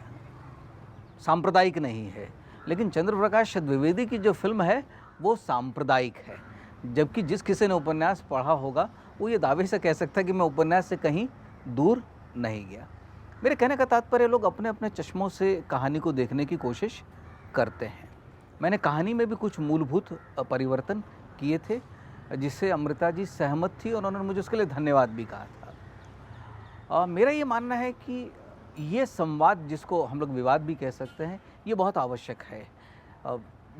सांप्रदायिक नहीं है, लेकिन चंद्र प्रकाश द्विवेदी की जो फिल्म है वो सांप्रदायिक है। जबकि जिस किसी ने उपन्यास पढ़ा होगा वो ये दावे से कह सकता है कि मैं उपन्यास से कहीं दूर नहीं गया। मेरे कहने का तात्पर्य, लोग अपने अपने चश्मों से कहानी को देखने की कोशिश करते हैं। मैंने कहानी में भी कुछ मूलभूत परिवर्तन किए थे जिससे अमृता जी सहमत थी और उन्होंने मुझे उसके लिए धन्यवाद भी कहा था। मेरा ये मानना है कि ये संवाद, जिसको हम लोग विवाद भी कह सकते हैं, ये बहुत आवश्यक है।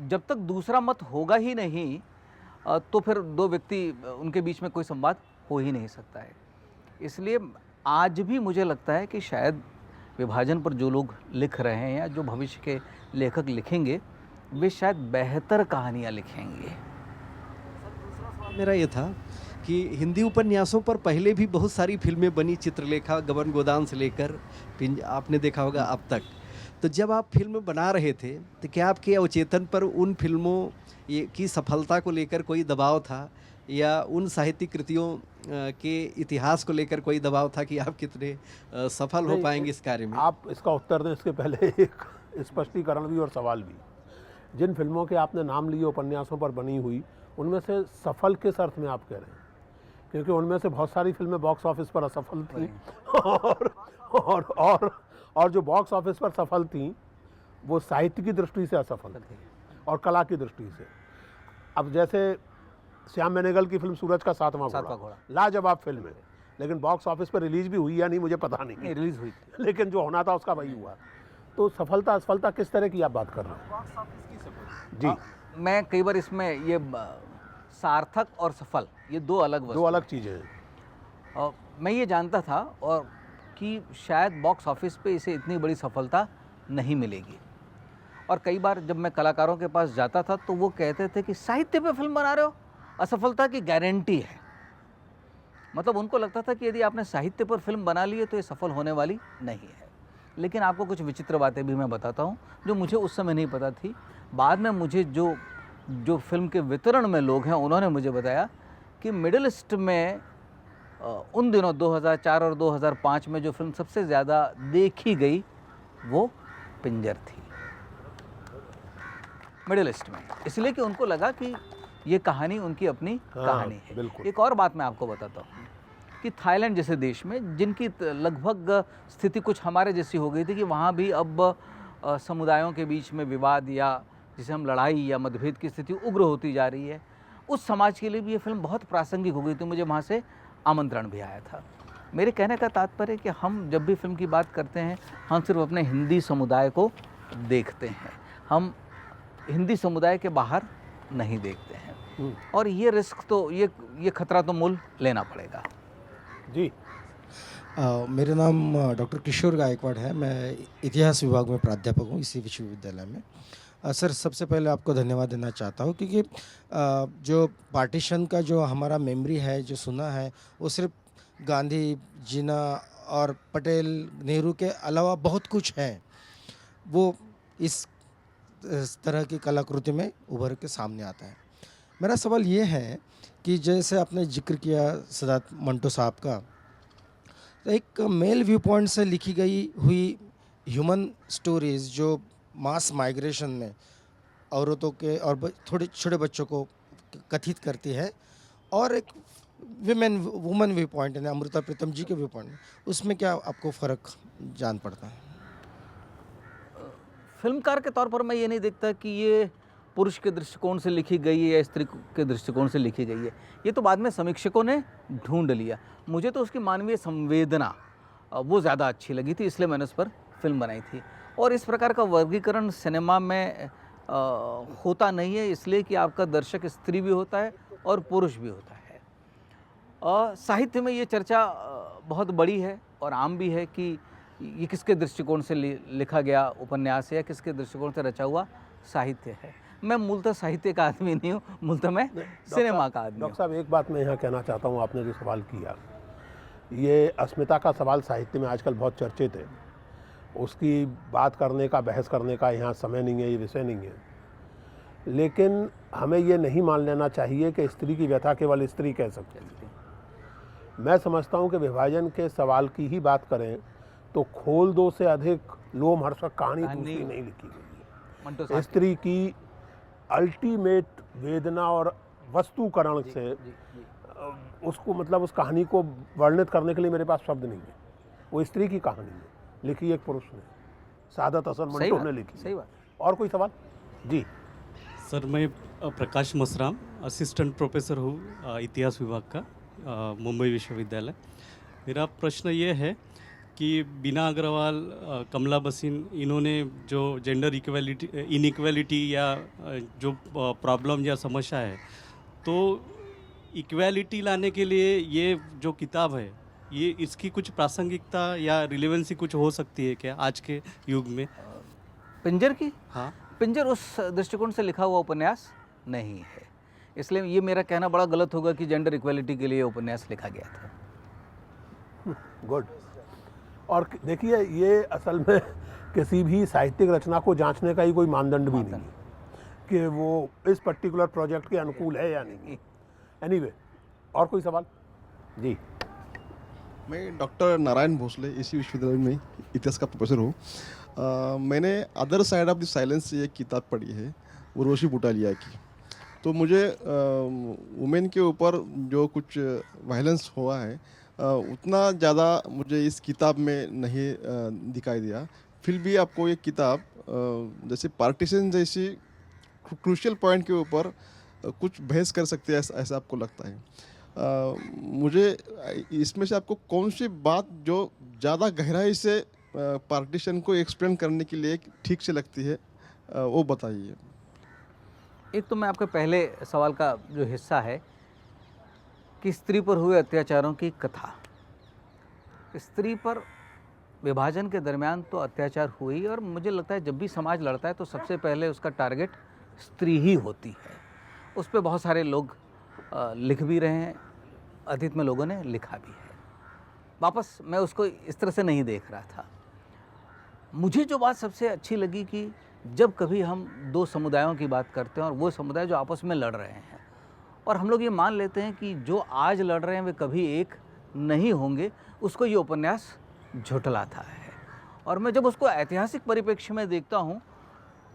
जब तक दूसरा मत होगा ही नहीं तो फिर दो व्यक्ति, उनके बीच में कोई संवाद हो ही नहीं सकता है। इसलिए आज भी मुझे लगता है कि शायद विभाजन पर जो लोग लिख रहे हैं या जो भविष्य के लेखक लिखेंगे, वे शायद बेहतर कहानियाँ लिखेंगे। मेरा ये था कि हिंदी उपन्यासों पर पहले भी बहुत सारी फिल्में बनी, चित्रलेखा, गबन गोदान से लेकर आपने देखा होगा अब तक। तो जब आप फिल्म बना रहे थे तो क्या आपके अवचेतन पर उन फिल्मों की सफलता को लेकर कोई दबाव था, या उन साहित्यिक कृतियों के इतिहास को लेकर कोई दबाव था कि आप कितने सफल हो पाएंगे इस कार्य में? आप इसका उत्तर दें इसके पहले एक स्पष्टीकरण भी और सवाल भी। जिन फिल्मों के आपने नाम लिए उपन्यासों पर बनी हुई, उनमें से सफल किस अर्थ में आप कह रहे हैं? क्योंकि उनमें से बहुत सारी फिल्में बॉक्स ऑफिस पर असफल थी और जो बॉक्स ऑफिस पर सफल थी वो साहित्य की दृष्टि से असफल थी और कला की दृष्टि से। अब जैसे श्याम बेनेगल की फिल्म सूरज का सातवां घोड़ा लाजवाब फिल्म है, लेकिन बॉक्स ऑफिस पर रिलीज भी हुई या नहीं मुझे पता नहीं, रिलीज हुई थी, लेकिन जो होना था उसका वही हुआ। तो सफलता असफलता किस तरह की आप बात कर रहे हैं? जी, मैं कई बार इसमें ये सार्थक और सफल, ये दो अलग चीज़ें हैं। मैं ये जानता था और कि शायद बॉक्स ऑफिस पे इसे इतनी बड़ी सफलता नहीं मिलेगी। और कई बार जब मैं कलाकारों के पास जाता था तो वो कहते थे कि साहित्य पे फिल्म बना रहे हो, असफलता की गारंटी है। मतलब उनको लगता था कि यदि आपने साहित्य पर फिल्म बना ली है तो ये सफल होने वाली नहीं है। लेकिन आपको कुछ विचित्र बातें भी मैं बताता हूँ जो मुझे उस समय नहीं पता थी। बाद में मुझे जो फिल्म के वितरण में लोग हैं उन्होंने मुझे बताया कि मिडिल ईस्ट में उन दिनों 2004 और 2005 में जो फिल्म सबसे ज़्यादा देखी गई वो पिंजर थी मिडिल ईस्ट में, इसलिए कि उनको लगा कि ये कहानी उनकी अपनी कहानी है। एक और बात मैं आपको बताता हूँ कि थाईलैंड जैसे देश में, जिनकी लगभग स्थिति कुछ हमारे जैसी हो गई थी कि वहाँ भी अब समुदायों के बीच में विवाद या जिसे हम लड़ाई या मतभेद की स्थिति उग्र होती जा रही है, उस समाज के लिए भी ये फिल्म बहुत प्रासंगिक हो गई थी। मुझे वहाँ से आमंत्रण भी आया था। मेरे कहने का तात्पर्य कि हम जब भी फिल्म की बात करते हैं, हम सिर्फ अपने हिंदी समुदाय को देखते हैं, हम हिंदी समुदाय के बाहर नहीं देखते हैं। और ये रिस्क तो ये खतरा तो मूल लेना पड़ेगा। जी, मेरा नाम डॉक्टर किशोर गायकवाड़ है। मैं इतिहास विभाग में प्राध्यापक हूँ इसी विश्वविद्यालय में। सर, सबसे पहले आपको धन्यवाद देना चाहता हूँ क्योंकि जो पार्टीशन का जो हमारा मेमोरी है, जो सुना है, वो सिर्फ गांधी, जिन्ना और पटेल, नेहरू के अलावा बहुत कुछ है, वो इस तरह की कलाकृति में उभर के सामने आता है। मेरा सवाल ये है कि जैसे आपने जिक्र किया सिद्धार्थ मंटो साहब का, तो एक मेल व्यू पॉइंट से लिखी गई हुई ह्यूमन स्टोरीज़ जो मास माइग्रेशन में औरतों के और थोड़े छोटे बच्चों को कथित करती है, और एक वुमन व्यू पॉइंट है अमृता प्रीतम जी के व्यू पॉइंट, उसमें क्या आपको फ़र्क जान पड़ता है? फिल्मकार के तौर पर मैं ये नहीं देखता कि ये पुरुष के दृष्टिकोण से लिखी गई है या स्त्री के दृष्टिकोण से लिखी गई है। ये तो बाद में समीक्षकों ने ढूंढ लिया। मुझे तो उसकी मानवीय संवेदना वो ज़्यादा अच्छी लगी थी, इसलिए मैंने उस पर फिल्म बनाई थी। और इस प्रकार का वर्गीकरण सिनेमा में होता नहीं है, इसलिए कि आपका दर्शक स्त्री भी होता है और पुरुष भी होता है। साहित्य में ये चर्चा बहुत बड़ी है और आम भी है कि ये किसके दृष्टिकोण से लिखा गया उपन्यास है या किसके दृष्टिकोण से रचा हुआ साहित्य है। मैं मूलतः साहित्य का आदमी नहीं हूँ, मूलतः मैं सिनेमा का आदमी हूँ। डॉक्टर साहब, एक बात मैं यहाँ कहना चाहता हूँ, आपने जो सवाल किया, ये अस्मिता का सवाल साहित्य में आजकल बहुत चर्चित है। उसकी बात करने का, बहस करने का यहाँ समय नहीं है, ये विषय नहीं है। लेकिन हमें ये नहीं मान लेना चाहिए कि स्त्री की व्यथा केवल स्त्री कह सकती है। मैं समझता हूँ कि विभाजन के सवाल की ही बात करें तो खोल दो से अधिक लोमहर्षक कहानी दूसरी नहीं लिखी गई है। स्त्री की अल्टीमेट वेदना और वस्तुकरण से उसको, मतलब उस कहानी को वर्णित करने के लिए मेरे पास शब्द नहीं है। वो स्त्री की कहानी है, लिखी एक पुरुष ने, सादत हसन मंटो ने लिखी। सही बात। और कोई सवाल? जी सर, मैं प्रकाश मसराम, असिस्टेंट प्रोफेसर हूँ इतिहास विभाग का, मुंबई विश्वविद्यालय। मेरा प्रश्न ये है कि बीना अग्रवाल, कमला बसीन, इन्होंने जो जेंडर इनइक्वालिटी या जो प्रॉब्लम या समस्या है, तो इक्वालिटी लाने के लिए ये जो किताब है, ये इसकी कुछ प्रासंगिकता या रिलेवेंसी कुछ हो सकती है क्या आज के युग में? पिंजर की? हाँ, पिंजर उस दृष्टिकोण से लिखा हुआ उपन्यास नहीं है, इसलिए ये मेरा कहना बड़ा गलत होगा कि जेंडर इक्वालिटी के लिए उपन्यास लिखा गया था। गुड। और देखिए, ये असल में किसी भी साहित्यिक रचना को जांचने का ही कोई मानदंड भी नहीं है कि वो इस पर्टिकुलर प्रोजेक्ट के अनुकूल है या नहीं। एनीवे, और कोई सवाल? जी। मैं डॉक्टर नारायण भोसले, इसी विश्वविद्यालय में इतिहास का प्रोफेसर हूँ। मैंने other side of the silence से एक किताब पढ़ी है, उर्वशी बुटालिया की। तो मुझे वुमेन के ऊपर जो कुछ वायलेंस हुआ है उतना ज़्यादा मुझे इस किताब में नहीं दिखाई दिया। फिर भी आपको ये किताब जैसे पार्टीशन जैसी क्रूशियल पॉइंट के ऊपर कुछ बहस कर सकते हैं, ऐसा आपको लगता है? मुझे इसमें से आपको कौन सी बात जो ज़्यादा गहराई से पार्टीशन को एक्सप्लेन करने के लिए ठीक से लगती है, वो बताइए। एक तो मैं आपके पहले सवाल का जो हिस्सा है कि स्त्री पर हुए अत्याचारों की कथा, स्त्री पर विभाजन के दरमियान तो अत्याचार हुई, और मुझे लगता है जब भी समाज लड़ता है तो सबसे पहले उसका टारगेट स्त्री ही होती है। उस पर बहुत सारे लोग लिख भी रहे हैं, अतीत में लोगों ने लिखा भी है। वापस मैं उसको इस तरह से नहीं देख रहा था। मुझे जो बात सबसे अच्छी लगी कि जब कभी हम दो समुदायों की बात करते हैं और वो समुदाय जो आपस में लड़ रहे हैं, और हम लोग ये मान लेते हैं कि जो आज लड़ रहे हैं वे कभी एक नहीं होंगे, उसको ये उपन्यास झुठलाता है। और मैं जब उसको ऐतिहासिक परिप्रेक्ष्य में देखता हूँ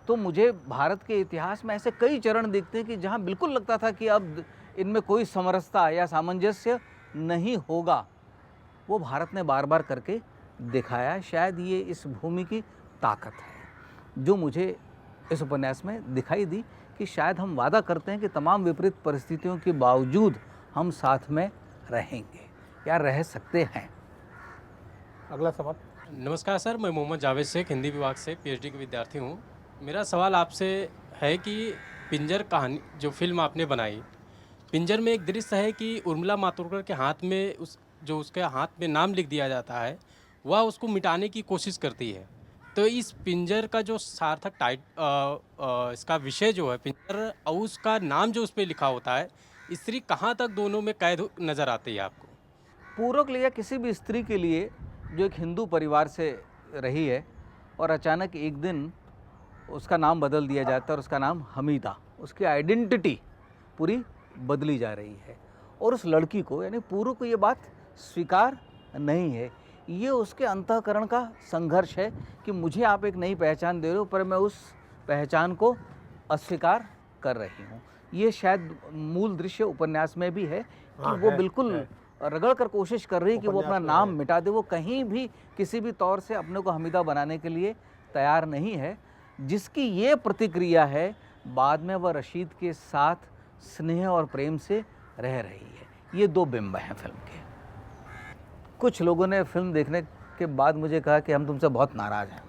तो मुझे भारत के इतिहास में ऐसे कई चरण दिखते हैं कि जहाँ बिल्कुल लगता था कि अब इनमें कोई समरसता या सामंजस्य नहीं होगा, वो भारत ने बार बार करके दिखाया। शायद ये इस भूमि की ताकत है जो मुझे इस उपन्यास में दिखाई दी कि शायद हम वादा करते हैं कि तमाम विपरीत परिस्थितियों के बावजूद हम साथ में रहेंगे या रह सकते हैं। अगला सवाल। नमस्कार सर, मैं मोहम्मद जावेद शेख, हिंदी विभाग से पीएचडी के विद्यार्थी हूँ। मेरा सवाल आपसे है कि पिंजर कहानी जो फिल्म आपने बनाई, पिंजर में एक दृश्य है कि उर्मिला मातोंडकर के हाथ में उसके हाथ में नाम लिख दिया जाता है, वह उसको मिटाने की कोशिश करती है। तो इस पिंजर का जो सार्थक इसका विषय जो है पिंजर, और उसका नाम जो उस पर लिखा होता है, स्त्री कहाँ तक दोनों में कैद नज़र आती है आपको? पूर्वक लिया किसी भी स्त्री के लिए जो एक हिंदू परिवार से रही है और अचानक एक दिन उसका नाम बदल दिया जाता है और उसका नाम हमीदा, उसकी आइडेंटिटी पूरी बदली जा रही है, और उस लड़की को यानी पूर्व को ये बात स्वीकार नहीं है। ये उसके अंतःकरण का संघर्ष है कि मुझे आप एक नई पहचान दे रहे हो पर मैं उस पहचान को अस्वीकार कर रही हूँ। ये शायद मूल दृश्य उपन्यास में भी है कि वो बिल्कुल रगड़ कर कोशिश कर रही है कि वो अपना नाम मिटा दे। वो कहीं भी किसी भी तौर से अपने को हमीदा बनाने के लिए तैयार नहीं है। जिसकी ये प्रतिक्रिया है, बाद में वह रशीद के साथ स्नेह और प्रेम से रह रही है। ये दो बिंब हैं फिल्म के। कुछ लोगों ने फिल्म देखने के बाद मुझे कहा कि हम तुमसे बहुत नाराज़ हैं,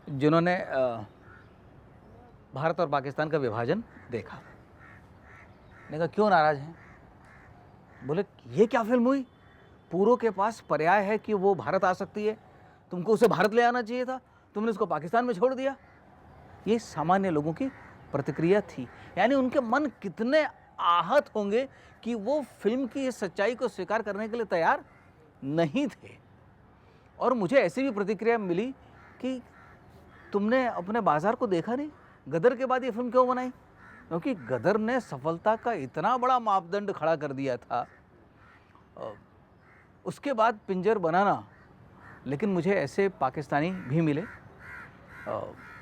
जिन्होंने भारत और पाकिस्तान का विभाजन देखा। मैंने कहा क्यों नाराज़ हैं? बोले ये क्या फिल्म हुई, पूरों के पास पर्याय है कि वो भारत आ सकती है, तुमको उसे भारत ले आना चाहिए था, तुमने उसको पाकिस्तान में छोड़ दिया। ये सामान्य लोगों की प्रतिक्रिया थी। यानी उनके मन कितने आहत होंगे कि वो फिल्म की इस सच्चाई को स्वीकार करने के लिए तैयार नहीं थे। और मुझे ऐसी भी प्रतिक्रिया मिली कि तुमने अपने बाजार को देखा नहीं, गदर के बाद ये फिल्म क्यों बनाई? क्योंकि गदर ने सफलता का इतना बड़ा मापदंड खड़ा कर दिया था। उसके बाद पिंजर बनाना, लेकिन मुझे ऐसे पाकिस्तानी भी मिले,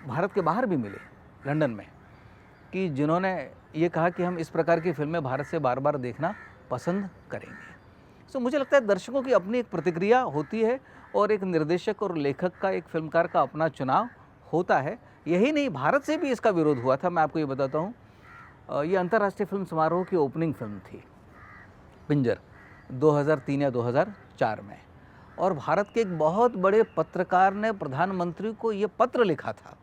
भारत के बाहर भी मिले, लंदन में, कि जिन्होंने ये कहा कि हम इस प्रकार की फिल्में भारत से बार बार देखना पसंद करेंगे। सो मुझे लगता है दर्शकों की अपनी एक प्रतिक्रिया होती है और एक निर्देशक और लेखक का, एक फिल्मकार का अपना चुनाव होता है। यही नहीं, भारत से भी इसका विरोध हुआ था। मैं आपको ये बताता हूँ, ये अंतर्राष्ट्रीय फिल्म समारोह की ओपनिंग फिल्म थी पिंजर, 2003 या 2004 में। और भारत के एक बहुत बड़े पत्रकार ने प्रधानमंत्री को ये पत्र लिखा था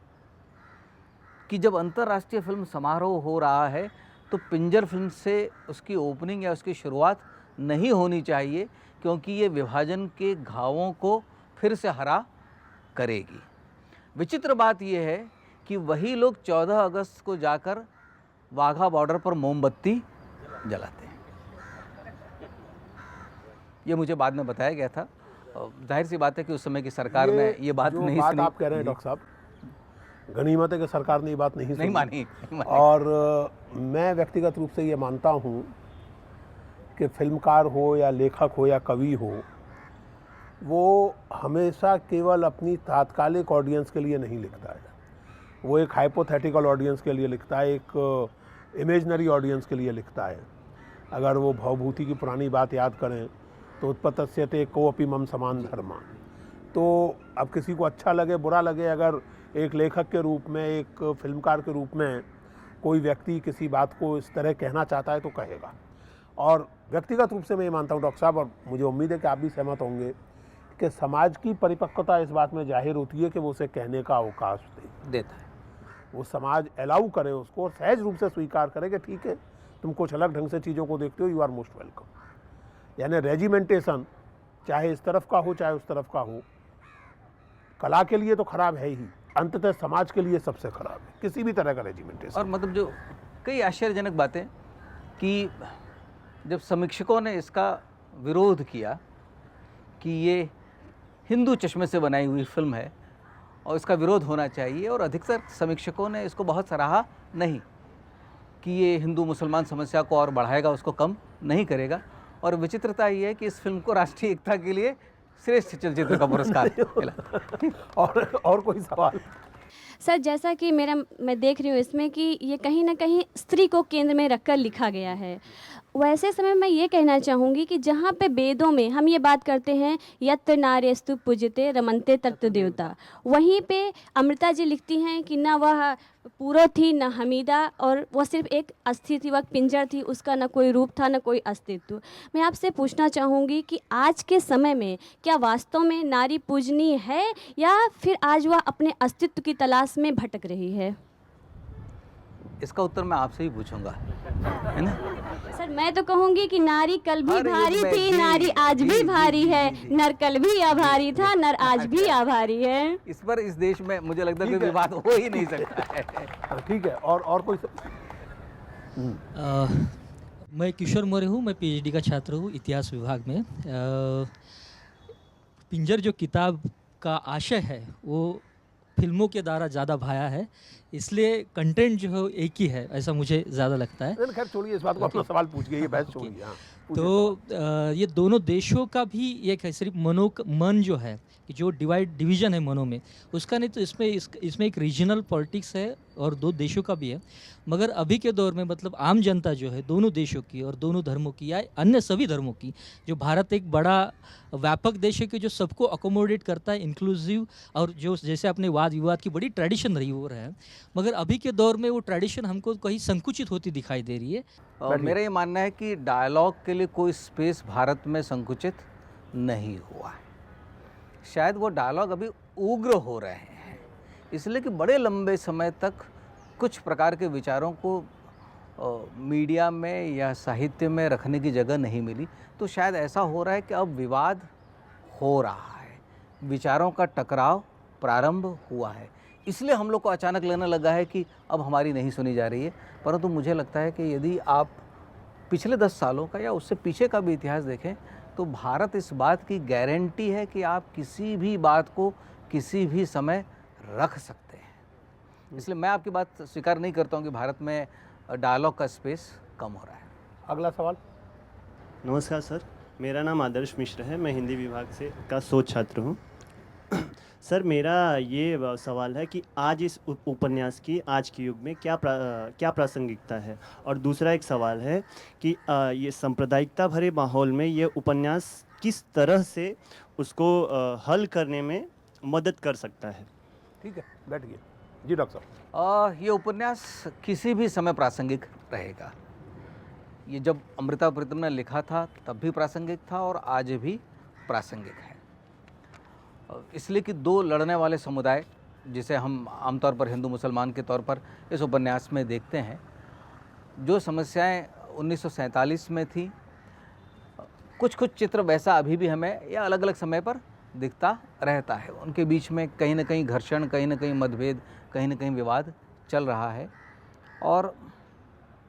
कि जब अंतर्राष्ट्रीय फिल्म समारोह हो रहा है तो पिंजर फिल्म से उसकी ओपनिंग या उसकी शुरुआत नहीं होनी चाहिए, क्योंकि ये विभाजन के घावों को फिर से हरा करेगी। विचित्र बात यह है कि वही लोग 14 अगस्त को जाकर वाघा बॉर्डर पर मोमबत्ती जलाते हैं। ये मुझे बाद में बताया गया था। जाहिर सी बात है कि उस समय की सरकार ने ये बात नहीं सुनी। आप कह रहे हैं डॉक्टर साहब, गनीमत है कि सरकार ने ये बात नहीं मानी। और मैं व्यक्तिगत रूप से ये मानता हूँ कि फिल्मकार हो या लेखक हो या कवि हो, वो हमेशा केवल अपनी तात्कालिक ऑडियंस के लिए नहीं लिखता है। वो एक हाइपोथेटिकल ऑडियंस के लिए लिखता है, एक इमेजनरी ऑडियंस के लिए लिखता है। अगर वो भवभूति की पुरानी बात याद करें तो उत्पत्स्यते कोऽपि मम समान धर्मा। तो अब किसी को अच्छा लगे बुरा लगे, अगर एक लेखक के रूप में, एक फिल्मकार के रूप में कोई व्यक्ति किसी बात को इस तरह कहना चाहता है तो कहेगा। और व्यक्तिगत रूप से मैं ये मानता हूँ डॉक्टर साहब, और मुझे उम्मीद है कि आप भी सहमत होंगे, कि समाज की परिपक्वता इस बात में जाहिर होती है कि वो उसे कहने का अवकाश देता है। वो समाज अलाउ करे उसको और सहज रूप से स्वीकार करे कि ठीक है, तुम कुछ अलग ढंग से चीज़ों को देखते हो, यू आर मोस्ट वेलकम। यानी रेजिमेंटेशन चाहे इस तरफ का हो चाहे उस तरफ का हो, कला के लिए तो खराब है ही, अंततः समाज के लिए सबसे खराब है किसी भी तरह का रेजिमेंटेशन। और मतलब जो कई आश्चर्यजनक बातें कि जब समीक्षकों ने इसका विरोध किया कि ये हिंदू चश्मे से बनाई हुई फिल्म है और इसका विरोध होना चाहिए, और अधिकतर समीक्षकों ने इसको बहुत सराहा नहीं कि ये हिंदू मुसलमान समस्या को और बढ़ाएगा, उसको कम नहीं करेगा। और विचित्रता ये है कि इस फिल्म को राष्ट्रीय एकता के लिए श्रेष्ठ चलचित्र का पुरस्कार मिला। और कोई सवाल? सर, जैसा कि मैं देख रही हूँ इसमें कि ये कहीं ना कहीं स्त्री को केंद्र में रखकर लिखा गया है। वैसे समय मैं ये कहना चाहूँगी कि जहाँ पे वेदों में हम ये बात करते हैं यत्र नार्यस्तु पूज्यते रमन्ते तत्र देवता, वहीं पे अमृता जी लिखती हैं कि ना वह पूरो थी न हमीदा, और वह सिर्फ एक अस्थि थी, वह पिंजर थी, उसका ना कोई रूप था न कोई अस्तित्व। मैं आपसे पूछना चाहूँगी कि आज के समय में क्या वास्तव में नारी पूजनीय है या फिर आज वह अपने अस्तित्व की तलाश में भटक रही है? इसका उत्तर मैं आपसे ही पूछूंगा, है ना? सर, मैं तो कहूंगी कि नारी कल भी भारी थी, नारी आज भी भारी है, नर कल भी आभारी था, नर आज भी आभारी है। इस पर इस देश में मुझे लगता है कोई विवाद हो ही नहीं सकता है। ठीक है। और कोई मैं किशोर मौर्य हूँ, मैं पीएचडी का छात्र हूँ इतिहास विभाग में। पिंजर जो किताब का आशय है वो फिल्मों के द्वारा ज़्यादा भाया है, इसलिए कंटेंट जो है एक ही है, ऐसा मुझे ज़्यादा लगता है। खैर छोड़िए इस बात को, अपना सवाल पूछ गए, ये बहस छोड़िए। तो ये दोनों देशों का भी एक सिर्फ मन जो है कि जो डिवीज़न है मनों में, उसका नहीं तो इसमें एक रीजनल पॉलिटिक्स है और दो देशों का भी है। मगर अभी के दौर में मतलब आम जनता जो है दोनों देशों की और दोनों धर्मों की या अन्य सभी धर्मों की, जो भारत एक बड़ा व्यापक देश है कि जो सबको अकोमोडेट करता है, इंक्लूसिव, और जो जैसे अपने वाद विवाद की बड़ी ट्रेडिशन रही हो रहा है, मगर अभी के दौर में वो ट्रेडिशन हमको कहीं संकुचित होती दिखाई दे रही है। मेरा ये मानना है कि डायलॉग के लिए कोई स्पेस भारत में संकुचित नहीं हुआ है। शायद वो डायलॉग अभी उग्र हो रहे हैं, इसलिए कि बड़े लंबे समय तक कुछ प्रकार के विचारों को मीडिया में या साहित्य में रखने की जगह नहीं मिली। तो शायद ऐसा हो रहा है कि अब विवाद हो रहा है, विचारों का टकराव प्रारंभ हुआ है, इसलिए हम लोग को अचानक लगने लगा है कि अब हमारी नहीं सुनी जा रही है। परंतु मुझे लगता है कि यदि आप पिछले 10 सालों का या उससे पीछे का भी इतिहास देखें तो भारत इस बात की गारंटी है कि आप किसी भी बात को किसी भी समय रख सकते हैं। इसलिए मैं आपकी बात स्वीकार नहीं करता हूं कि भारत में डायलॉग का स्पेस कम हो रहा है। अगला सवाल। नमस्कार सर, मेरा नाम आदर्श मिश्र है, मैं हिंदी विभाग से का शोध छात्र हूँ। सर, मेरा ये सवाल है कि आज इस उपन्यास की आज के युग में क्या प्रासंगिकता है, और दूसरा एक सवाल है कि ये सांप्रदायिकता भरे माहौल में ये उपन्यास किस तरह से उसको हल करने में मदद कर सकता है। ठीक है, बैठिए। जी डॉक्टर साहब। ये उपन्यास किसी भी समय प्रासंगिक रहेगा। ये जब अमृता प्रीतम ने लिखा था तब भी प्रासंगिक था और आज भी प्रासंगिक है, इसलिए कि दो लड़ने वाले समुदाय जिसे हम आमतौर पर हिंदू मुसलमान के तौर पर इस उपन्यास में देखते हैं, जो समस्याएं 1947 में थी, कुछ चित्र वैसा अभी भी हमें या अलग अलग समय पर दिखता रहता है। उनके बीच में कहीं ना कहीं घर्षण, कहीं ना कहीं मतभेद, कहीं ना कहीं विवाद चल रहा है। और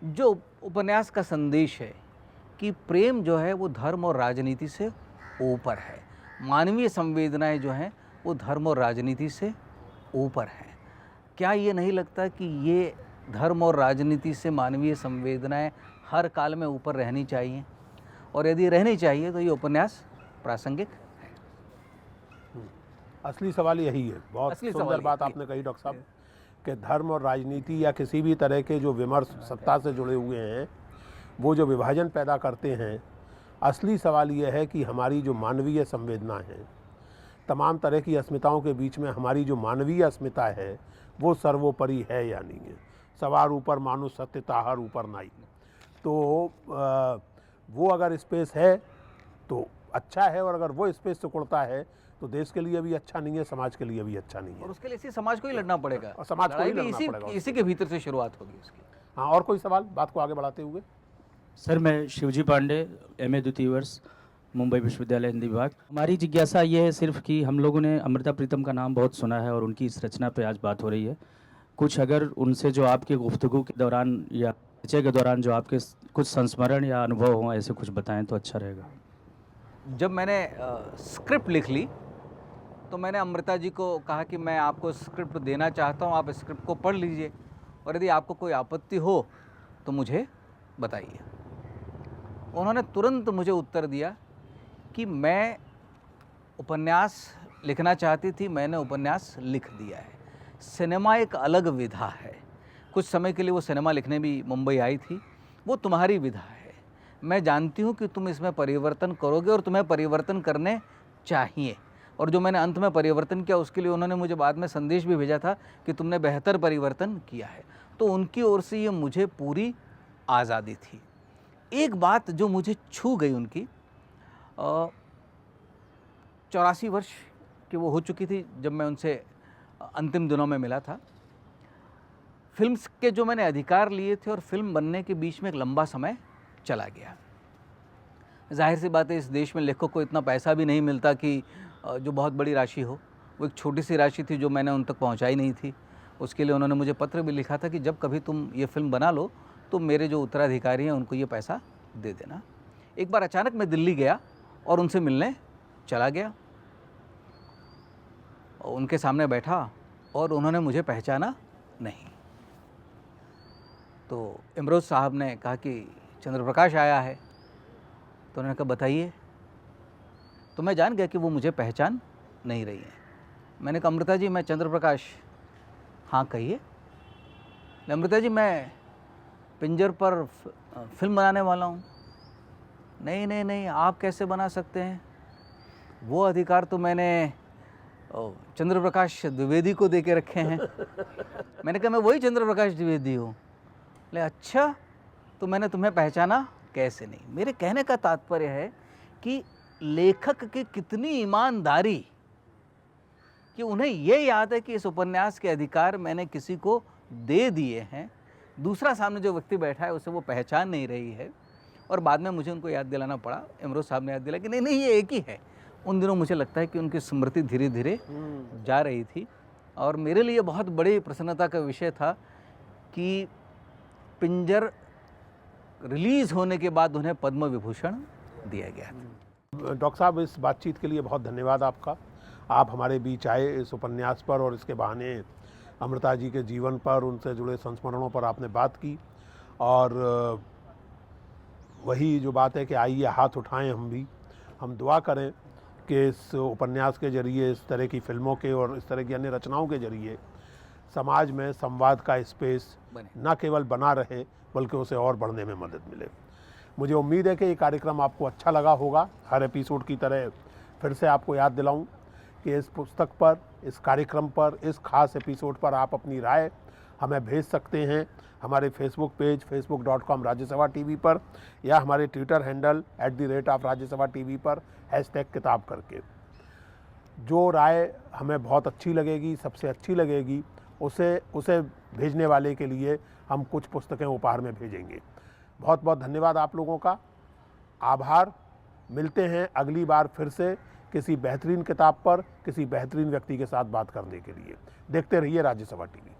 जो उपन्यास का संदेश है कि प्रेम जो है वो धर्म और राजनीति से ऊपर है, मानवीय संवेदनाएं जो हैं वो धर्म और राजनीति से ऊपर हैं। क्या ये नहीं लगता कि ये धर्म और राजनीति से मानवीय संवेदनाएं हर काल में ऊपर रहनी चाहिए, और यदि रहनी चाहिए तो ये उपन्यास प्रासंगिक है। असली सवाल यही है। बहुत सुंदर बात आपने कही डॉक्टर साहब कि धर्म और राजनीति या किसी भी तरह के जो विमर्श सत्ता से जुड़े हुए हैं वो जो विभाजन पैदा करते हैं, असली सवाल ये है कि हमारी जो मानवीय संवेदना है, तमाम तरह की अस्मिताओं के बीच में हमारी जो मानवीय अस्मिता है वो सर्वोपरि है या नहीं है। सवार ऊपर मानुष सत्य ताहर ऊपर नाई। तो वो अगर स्पेस है तो अच्छा है, और अगर वो स्पेस सिकुड़ता है तो देश के लिए भी अच्छा नहीं है, समाज के लिए भी अच्छा नहीं है। और उसके लिए इसी समाज को ही लड़ना पड़ेगा, और समाज को ही लड़ना इसी, पड़ेगा। इसी के भीतर से शुरुआत होगी उसकी। हाँ, और कोई सवाल बात को आगे बढ़ाते हुए? सर, मैं शिवजी पांडे, MA द्वितीय वर्ष, मुंबई विश्वविद्यालय हिंदी विभाग। हमारी जिज्ञासा ये है सिर्फ कि हम लोगों ने अमृता प्रीतम का नाम बहुत सुना है और उनकी इस रचना पे आज बात हो रही है। कुछ अगर उनसे जो आपके गुफ्तगू के दौरान या परिचय के दौरान जो आपके कुछ संस्मरण या अनुभव हों, ऐसे कुछ बताएं तो अच्छा रहेगा। जब मैंने स्क्रिप्ट लिख ली तो मैंने अमृता जी को कहा कि मैं आपको स्क्रिप्ट देना चाहता हूँ, आप स्क्रिप्ट को पढ़ लीजिए और यदि आपको कोई आपत्ति हो तो मुझे बताइए। उन्होंने तुरंत मुझे उत्तर दिया कि मैं उपन्यास लिखना चाहती थी, मैंने उपन्यास लिख दिया है। सिनेमा एक अलग विधा है। कुछ समय के लिए वो सिनेमा लिखने भी मुंबई आई थी। वो तुम्हारी विधा है। मैं जानती हूँ कि तुम इसमें परिवर्तन करोगे और तुम्हें परिवर्तन करने चाहिए। और जो मैंने अंत में परिवर्तन किया उसके लिए उन्होंने मुझे बाद में संदेश भी भेजा था कि तुमने बेहतर परिवर्तन किया है। तो उनकी ओर से ये मुझे पूरी आज़ादी थी। एक बात जो मुझे छू गई उनकी, 84 वर्ष की वो हो चुकी थी जब मैं उनसे अंतिम दिनों में मिला था। फिल्म के जो मैंने अधिकार लिए थे और फिल्म बनने के बीच में एक लंबा समय चला गया। जाहिर सी बात है, इस देश में लेखकों को इतना पैसा भी नहीं मिलता कि जो बहुत बड़ी राशि हो। वो एक छोटी सी राशि थी जो मैंने उन तक पहुंचाई नहीं थी। उसके लिए उन्होंने मुझे पत्र भी लिखा था कि जब कभी तुम ये फिल्म बना लो तो मेरे जो उत्तराधिकारी हैं उनको ये पैसा दे देना। एक बार अचानक मैं दिल्ली गया और उनसे मिलने चला गया। उनके सामने बैठा और उन्होंने मुझे पहचाना नहीं। तो इमरोज़ साहब ने कहा कि चंद्रप्रकाश आया है। तो उन्होंने कहा बताइए। तो मैं जान गया कि वो मुझे पहचान नहीं रही हैं। मैंने कहा अमृता जी मैं चंद्र प्रकाश, हाँ कहिए। अमृता जी मैं पिंजर पर फिल्म बनाने वाला हूँ। नहीं नहीं नहीं, आप कैसे बना सकते हैं, वो अधिकार तो मैंने चंद्र प्रकाश द्विवेदी को दे के रखे हैं। मैंने कहा मैं वही चंद्र प्रकाश द्विवेदी हूँ। ले अच्छा, तो मैंने तुम्हें पहचाना कैसे नहीं। मेरे कहने का तात्पर्य है कि लेखक की कितनी ईमानदारी कि उन्हें ये याद है कि इस उपन्यास के अधिकार मैंने किसी को दे दिए हैं, दूसरा सामने जो व्यक्ति बैठा है उसे वो पहचान नहीं रही है, और बाद में मुझे उनको याद दिलाना पड़ा, इमरोज साहब ने याद दिलाया कि नहीं नहीं ये एक ही है। उन दिनों मुझे लगता है कि उनकी स्मृति धीरे धीरे जा रही थी, और मेरे लिए बहुत बड़ी प्रसन्नता का विषय था कि पिंजर रिलीज़ होने के बाद उन्हें पद्म विभूषण दिया गया था। डॉक्टर साहब इस बातचीत के लिए बहुत धन्यवाद आपका। आप हमारे बीच आए इस उपन्यास पर, और इसके बहाने अमृता जी के जीवन पर, उनसे जुड़े संस्मरणों पर आपने बात की, और वही जो बात है कि आइए हाथ उठाएं हम दुआ करें कि इस उपन्यास के जरिए, इस तरह की फिल्मों के और इस तरह की अन्य रचनाओं के जरिए समाज में संवाद का स्पेस न केवल बना रहे बल्कि उसे और बढ़ने में मदद मिले। मुझे उम्मीद है कि ये कार्यक्रम आपको अच्छा लगा होगा। हर एपिसोड की तरह फिर से आपको याद दिलाऊं कि इस पुस्तक पर, इस कार्यक्रम पर, इस खास एपिसोड पर आप अपनी राय हमें भेज सकते हैं हमारे Facebook page facebook.com Rajya Sabha TV पर, या हमारे ट्विटर हैंडल @राज्यसभा टीवी पर #किताब करके। जो राय हमें बहुत अच्छी लगेगी, सबसे अच्छी लगेगी, उसे भेजने वाले के लिए हम कुछ पुस्तकें उपहार में भेजेंगे। बहुत बहुत धन्यवाद आप लोगों का, आभार। मिलते हैं अगली बार फिर से किसी बेहतरीन किताब पर, किसी बेहतरीन व्यक्ति के साथ बात करने के लिए। देखते रहिए राज्यसभा टीवी।